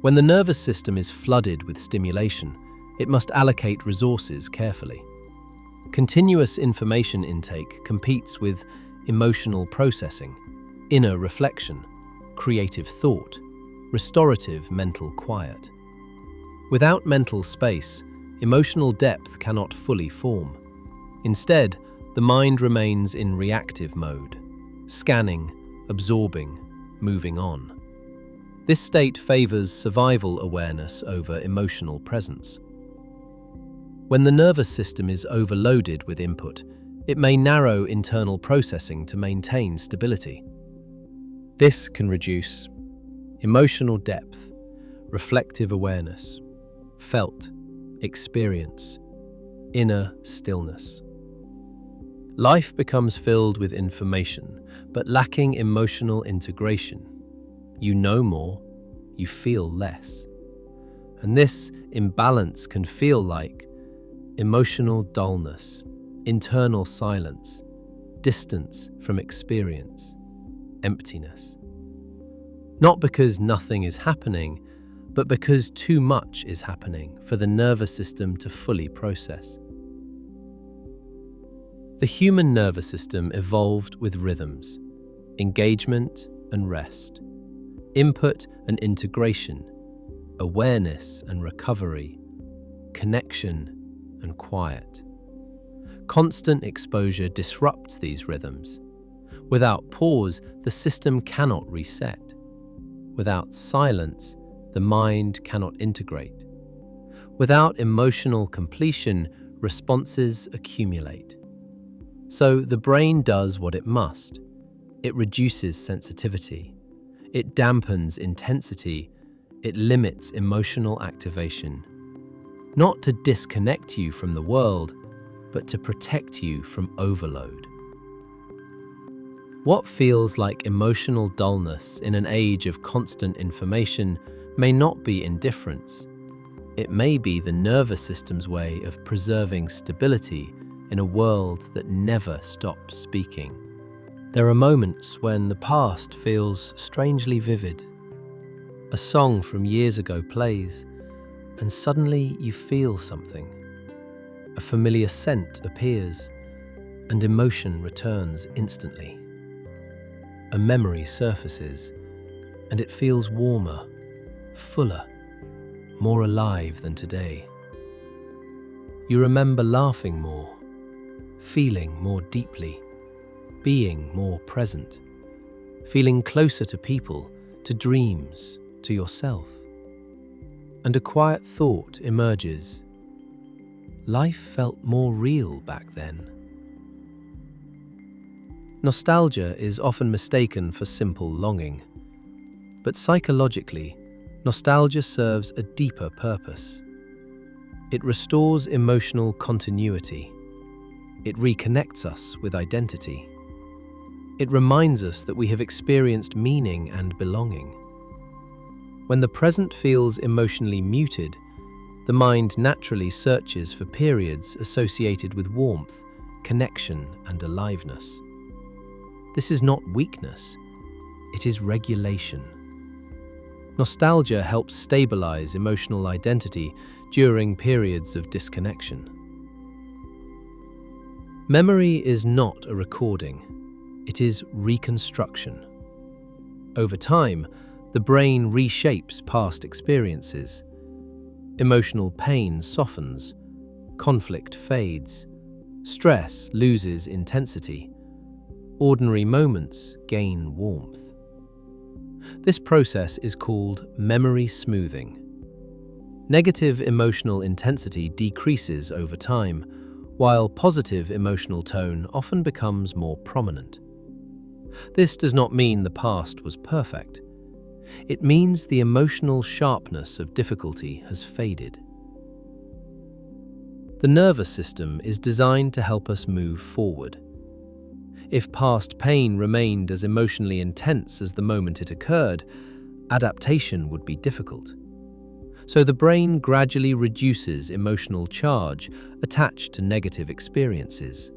When the nervous system is flooded with stimulation, it must allocate resources carefully. Continuous information intake competes with emotional processing, inner reflection, creative thought, restorative mental quiet. Without mental space, emotional depth cannot fully form. Instead, the mind remains in reactive mode, scanning, absorbing, moving on. This state favors survival awareness over emotional presence. When the nervous system is overloaded with input, it may narrow internal processing to maintain stability. This can reduce emotional depth, reflective awareness, felt, experience, inner stillness. Life becomes filled with information, but lacking emotional integration. You know more, you feel less. And this imbalance can feel like emotional dullness, internal silence, distance from experience, emptiness. Not because nothing is happening, but because too much is happening for the nervous system to fully process. The human nervous system evolved with rhythms, engagement and rest, input and integration, awareness and recovery, connection and quiet. Constant exposure disrupts these rhythms. Without pause, the system cannot reset. Without silence, the mind cannot integrate. Without emotional completion, responses accumulate. So the brain does what it must. It reduces sensitivity. It dampens intensity. It limits emotional activation. Not to disconnect you from the world, but to protect you from overload. What feels like emotional dullness in an age of constant information may not be indifference. It may be the nervous system's way of preserving stability in a world that never stops speaking. There are moments when the past feels strangely vivid. A song from years ago plays, and suddenly you feel something. A familiar scent appears, and emotion returns instantly. A memory surfaces, and it feels warmer, fuller, more alive than today. You remember laughing more, feeling more deeply, being more present, feeling closer to people, to dreams, to yourself. And a quiet thought emerges. Life felt more real back then. Nostalgia is often mistaken for simple longing, but psychologically, nostalgia serves a deeper purpose. It restores emotional continuity. It reconnects us with identity. It reminds us that we have experienced meaning and belonging. When the present feels emotionally muted, the mind naturally searches for periods associated with warmth, connection, and aliveness. This is not weakness, it is regulation. Nostalgia helps stabilize emotional identity during periods of disconnection. Memory is not a recording, it is reconstruction. Over time, the brain reshapes past experiences. Emotional pain softens, conflict fades, stress loses intensity, ordinary moments gain warmth. This process is called memory smoothing. Negative emotional intensity decreases over time, while positive emotional tone often becomes more prominent. This does not mean the past was perfect. It means the emotional sharpness of difficulty has faded. The nervous system is designed to help us move forward. If past pain remained as emotionally intense as the moment it occurred, adaptation would be difficult. So the brain gradually reduces emotional charge attached to negative experiences.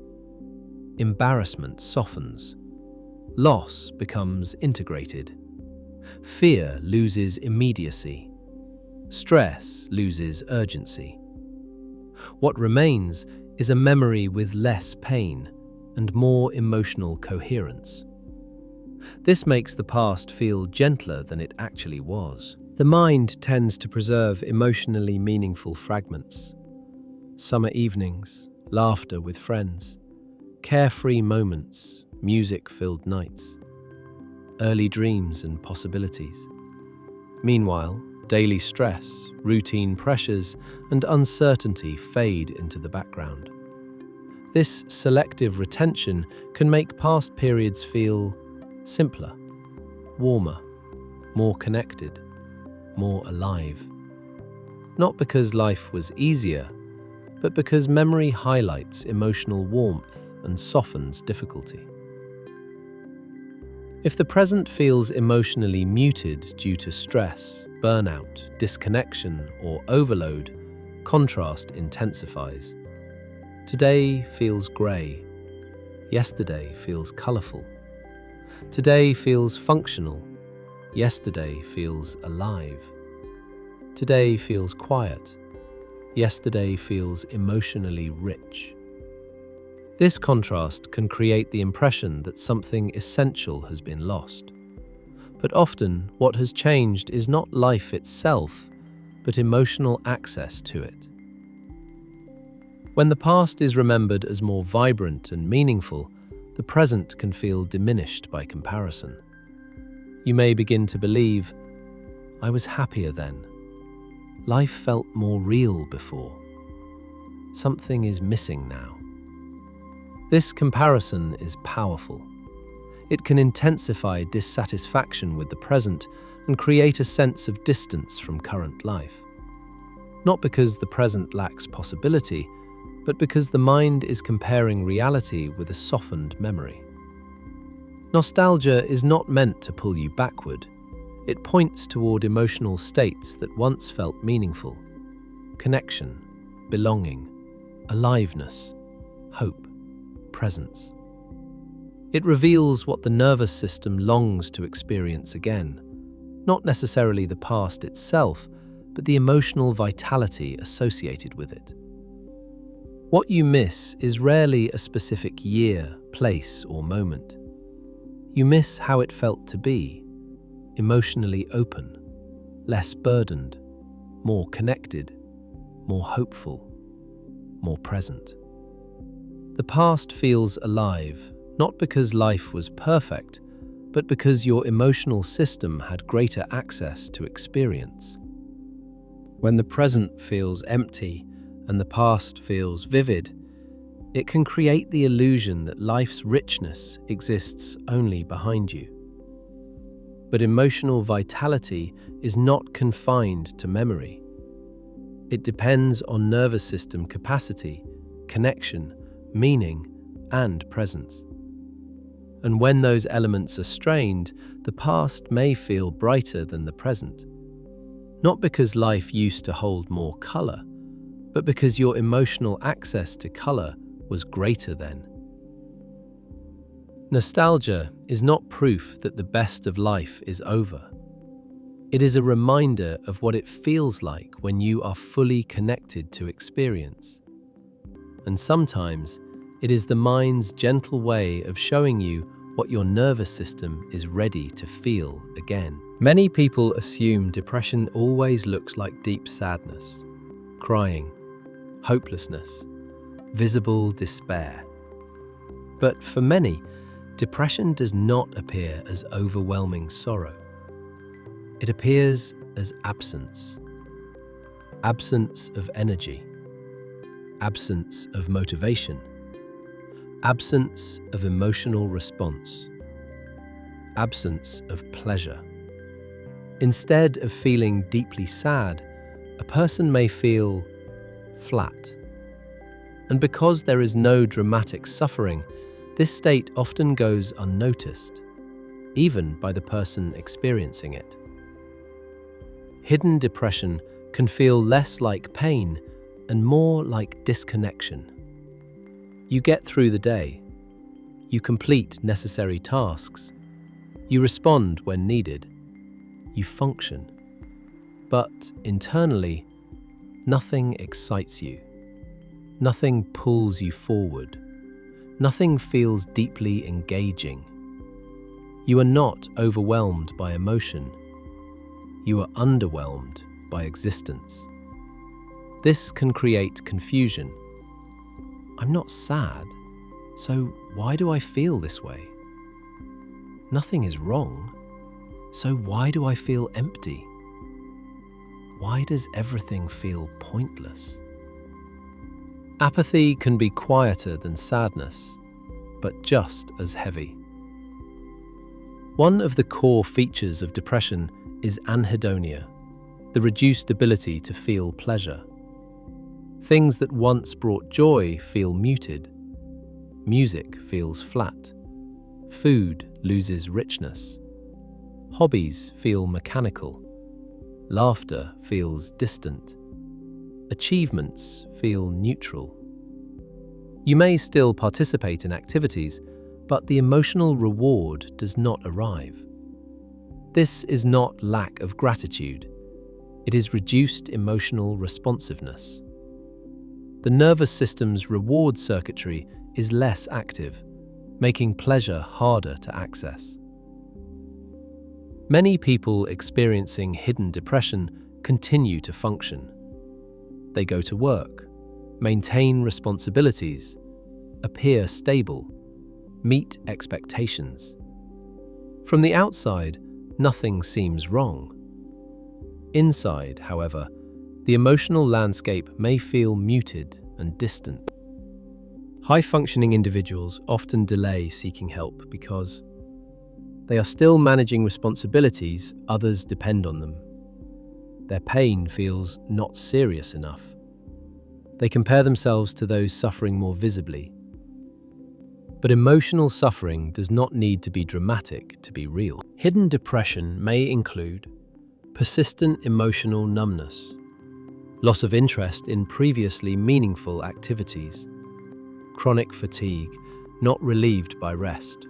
Embarrassment softens. Loss becomes integrated. Fear loses immediacy. Stress loses urgency. What remains is a memory with less pain and more emotional coherence. This makes the past feel gentler than it actually was. The mind tends to preserve emotionally meaningful fragments. Summer evenings, laughter with friends, carefree moments, music-filled nights, early dreams and possibilities. Meanwhile, daily stress, routine pressures, and uncertainty fade into the background. This selective retention can make past periods feel simpler, warmer, more connected, more alive. Not because life was easier, but because memory highlights emotional warmth and softens difficulty. If the present feels emotionally muted due to stress, burnout, disconnection, or overload, contrast intensifies. Today feels grey. Yesterday feels colourful. Today feels functional. Yesterday feels alive. Today feels quiet. Yesterday feels emotionally rich. This contrast can create the impression that something essential has been lost. But often, what has changed is not life itself, but emotional access to it. When the past is remembered as more vibrant and meaningful, the present can feel diminished by comparison. You may begin to believe, I was happier then. Life felt more real before. Something is missing now. This comparison is powerful. It can intensify dissatisfaction with the present and create a sense of distance from current life. Not because the present lacks possibility, but because the mind is comparing reality with a softened memory. Nostalgia is not meant to pull you backward. It points toward emotional states that once felt meaningful: connection, belonging, aliveness, hope, presence. It reveals what the nervous system longs to experience again, not necessarily the past itself, but the emotional vitality associated with it. What you miss is rarely a specific year, place, or moment. You miss how it felt to be, emotionally open, less burdened, more connected, more hopeful, more present. The past feels alive, not because life was perfect, but because your emotional system had greater access to experience. When the present feels empty and the past feels vivid, it can create the illusion that life's richness exists only behind you. But emotional vitality is not confined to memory. It depends on nervous system capacity, connection, meaning, and presence. And when those elements are strained, the past may feel brighter than the present. Not because life used to hold more color, but because your emotional access to color was greater then. Nostalgia is not proof that the best of life is over. It is a reminder of what it feels like when you are fully connected to experience. And sometimes, it is the mind's gentle way of showing you what your nervous system is ready to feel again. Many people assume depression always looks like deep sadness, crying, hopelessness, visible despair. But for many, depression does not appear as overwhelming sorrow. It appears as absence. Absence of energy. Absence of motivation. Absence of emotional response. Absence of pleasure. Instead of feeling deeply sad, a person may feel flat. And because there is no dramatic suffering, this state often goes unnoticed, even by the person experiencing it. Hidden depression can feel less like pain and more like disconnection. You get through the day. You complete necessary tasks. You respond when needed. You function. But internally, nothing excites you. Nothing pulls you forward. Nothing feels deeply engaging. You are not overwhelmed by emotion. You are underwhelmed by existence. This can create confusion. I'm not sad, so why do I feel this way? Nothing is wrong, so why do I feel empty? Why does everything feel pointless? Apathy can be quieter than sadness, but just as heavy. One of the core features of depression is anhedonia, the reduced ability to feel pleasure. Things that once brought joy feel muted. Music feels flat. Food loses richness. Hobbies feel mechanical. Laughter feels distant. Achievements feel neutral. You may still participate in activities, but the emotional reward does not arrive. This is not lack of gratitude. It is reduced emotional responsiveness. The nervous system's reward circuitry is less active, making pleasure harder to access. Many people experiencing hidden depression continue to function. They go to work, maintain responsibilities, appear stable, meet expectations. From the outside, nothing seems wrong. Inside, however, the emotional landscape may feel muted and distant. High-functioning individuals often delay seeking help because they are still managing responsibilities others depend on them. Their pain feels not serious enough. They compare themselves to those suffering more visibly. But emotional suffering does not need to be dramatic to be real. Hidden depression may include persistent emotional numbness, loss of interest in previously meaningful activities, chronic fatigue not relieved by rest,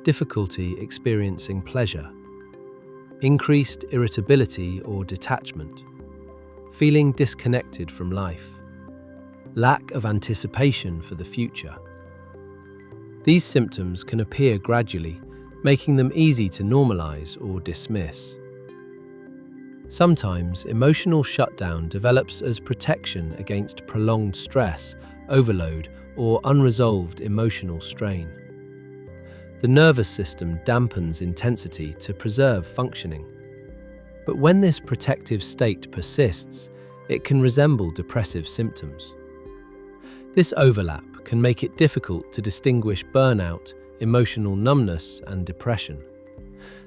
difficulty experiencing pleasure, increased irritability or detachment, feeling disconnected from life, lack of anticipation for the future. These symptoms can appear gradually, making them easy to normalize or dismiss. Sometimes emotional shutdown develops as protection against prolonged stress, overload, or unresolved emotional strain. The nervous system dampens intensity to preserve functioning. But when this protective state persists, it can resemble depressive symptoms. This overlap can make it difficult to distinguish burnout, emotional numbness, and depression.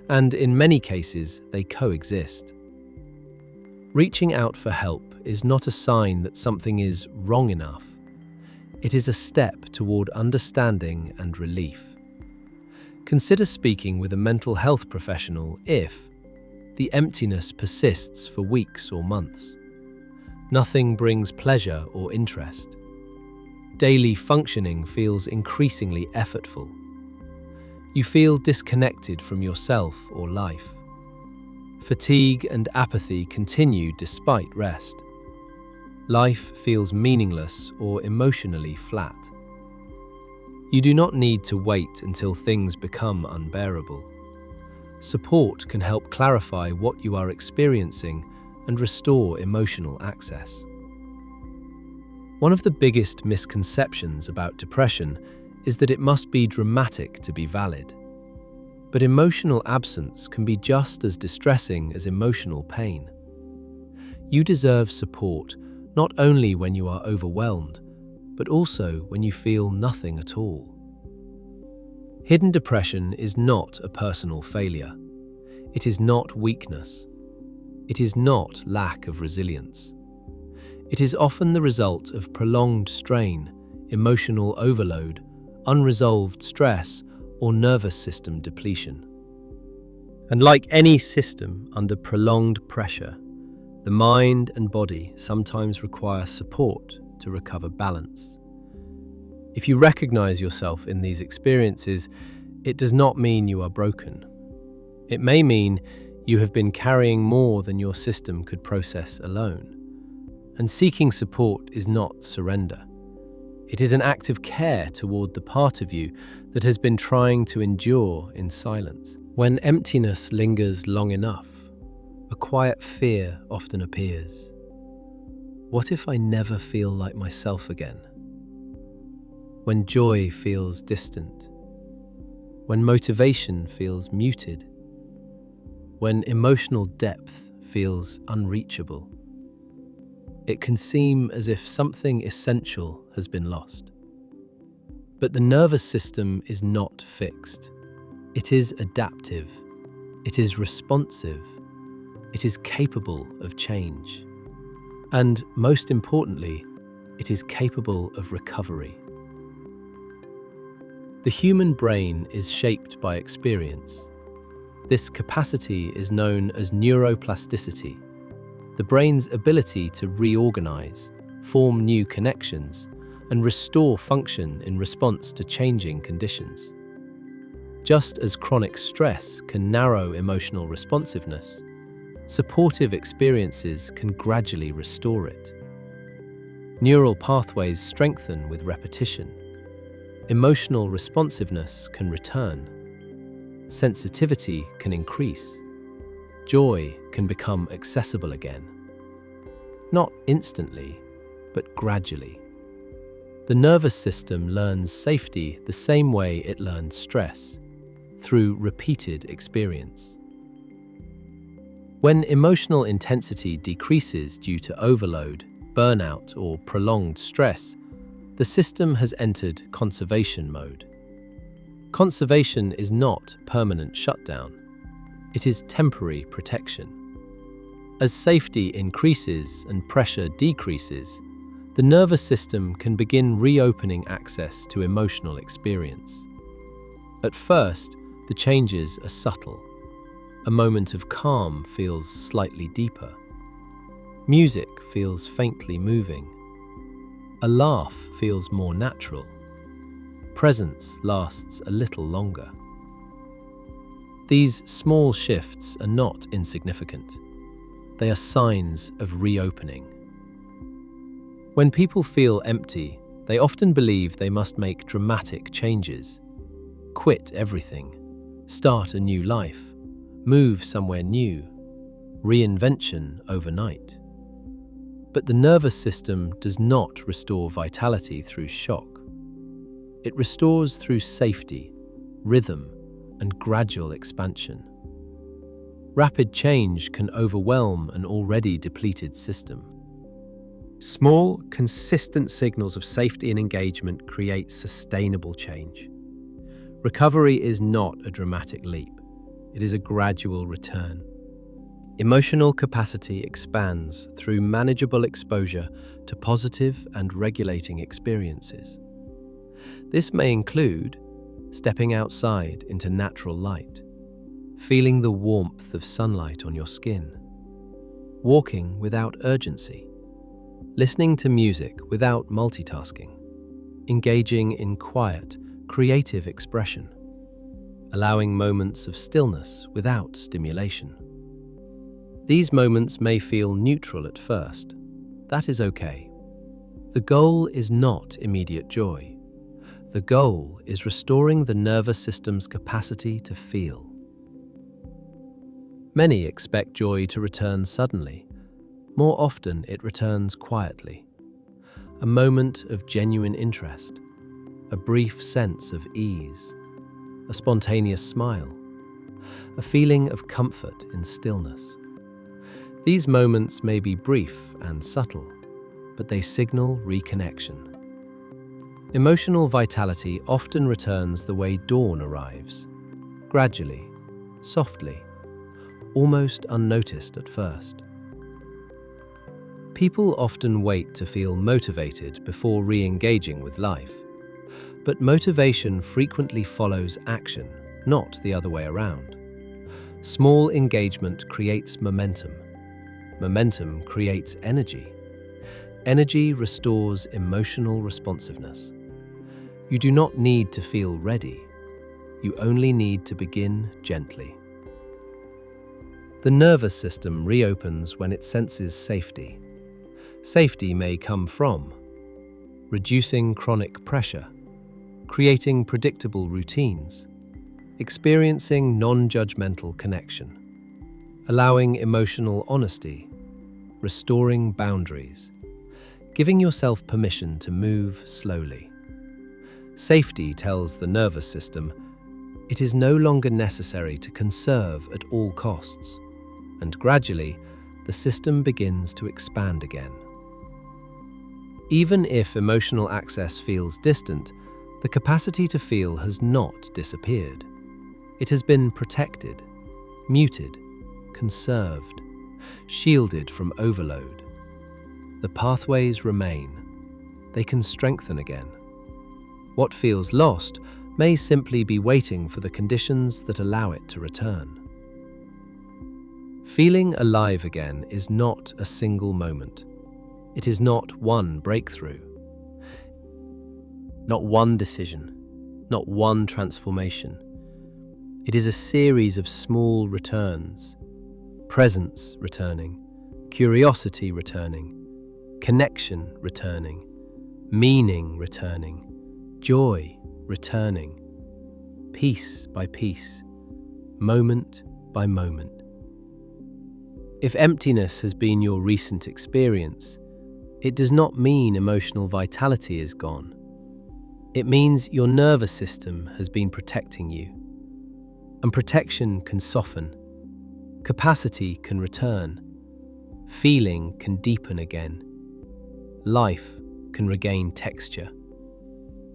And in many cases, they coexist. Reaching out for help is not a sign that something is wrong enough. It is a step toward understanding and relief. Consider speaking with a mental health professional if the emptiness persists for weeks or months. Nothing brings pleasure or interest. Daily functioning feels increasingly effortful. You feel disconnected from yourself or life. Fatigue and apathy continue despite rest. Life feels meaningless or emotionally flat. You do not need to wait until things become unbearable. Support can help clarify what you are experiencing and restore emotional access. One of the biggest misconceptions about depression is that it must be dramatic to be valid. But emotional absence can be just as distressing as emotional pain. You deserve support not only when you are overwhelmed, but also when you feel nothing at all. Hidden depression is not a personal failure. It is not weakness. It is not lack of resilience. It is often the result of prolonged strain, emotional overload, unresolved stress, or nervous system depletion. And like any system under prolonged pressure, the mind and body sometimes require support to recover balance. If you recognize yourself in these experiences, it does not mean you are broken. It may mean you have been carrying more than your system could process alone. And seeking support is not surrender. It is an act of care toward the part of you that has been trying to endure in silence. When emptiness lingers long enough, a quiet fear often appears. What if I never feel like myself again? When joy feels distant, when motivation feels muted, when emotional depth feels unreachable, it can seem as if something essential has been lost. But the nervous system is not fixed. It is adaptive. It is responsive. It is capable of change. And most importantly, it is capable of recovery. The human brain is shaped by experience. This capacity is known as neuroplasticity, the brain's ability to reorganize, form new connections, and restore function in response to changing conditions. Just as chronic stress can narrow emotional responsiveness, supportive experiences can gradually restore it. Neural pathways strengthen with repetition. Emotional responsiveness can return. Sensitivity can increase. Joy can become accessible again. Not instantly, but gradually. The nervous system learns safety the same way it learns stress, through repeated experience. When emotional intensity decreases due to overload, burnout, or prolonged stress, the system has entered conservation mode. Conservation is not permanent shutdown. It is temporary protection. As safety increases and pressure decreases, the nervous system can begin reopening access to emotional experience. At first, the changes are subtle. A moment of calm feels slightly deeper. Music feels faintly moving. A laugh feels more natural. Presence lasts a little longer. These small shifts are not insignificant. They are signs of reopening. When people feel empty, they often believe they must make dramatic changes. Quit everything, start a new life, move somewhere new, reinvention overnight. But the nervous system does not restore vitality through shock. It restores through safety, rhythm, and gradual expansion. Rapid change can overwhelm an already depleted system. Small, consistent signals of safety and engagement create sustainable change. Recovery is not a dramatic leap. It is a gradual return. Emotional capacity expands through manageable exposure to positive and regulating experiences. This may include stepping outside into natural light, feeling the warmth of sunlight on your skin, walking without urgency, listening to music without multitasking, engaging in quiet, creative expression, allowing moments of stillness without stimulation. These moments may feel neutral at first. That is okay. The goal is not immediate joy. The goal is restoring the nervous system's capacity to feel. Many expect joy to return suddenly. More often, it returns quietly. A moment of genuine interest, a brief sense of ease, a spontaneous smile, a feeling of comfort in stillness. These moments may be brief and subtle, but they signal reconnection. Emotional vitality often returns the way dawn arrives, gradually, softly, almost unnoticed at first. People often wait to feel motivated before re-engaging with life, but motivation frequently follows action, not the other way around. Small engagement creates momentum. Momentum creates energy. Energy restores emotional responsiveness. You do not need to feel ready. You only need to begin gently. The nervous system reopens when it senses safety. Safety may come from reducing chronic pressure, creating predictable routines, experiencing non-judgmental connection, allowing emotional honesty, restoring boundaries, giving yourself permission to move slowly. Safety tells the nervous system it is no longer necessary to conserve at all costs, and gradually the system begins to expand again. Even if emotional access feels distant, the capacity to feel has not disappeared. It has been protected, muted, conserved, shielded from overload. The pathways remain. They can strengthen again. What feels lost may simply be waiting for the conditions that allow it to return. Feeling alive again is not a single moment. It is not one breakthrough, not one decision, not one transformation. It is a series of small returns, presence returning, curiosity returning, connection returning, meaning returning, joy returning, piece by piece, moment by moment. If emptiness has been your recent experience, it does not mean emotional vitality is gone. It means your nervous system has been protecting you. And protection can soften. Capacity can return. Feeling can deepen again. Life can regain texture.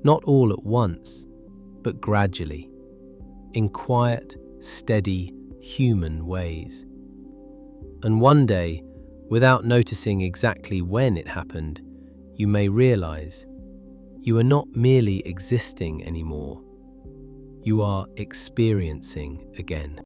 Not all at once, but gradually, in quiet, steady, human ways. And one day, without noticing exactly when it happened, you may realize you are not merely existing anymore. You are experiencing again.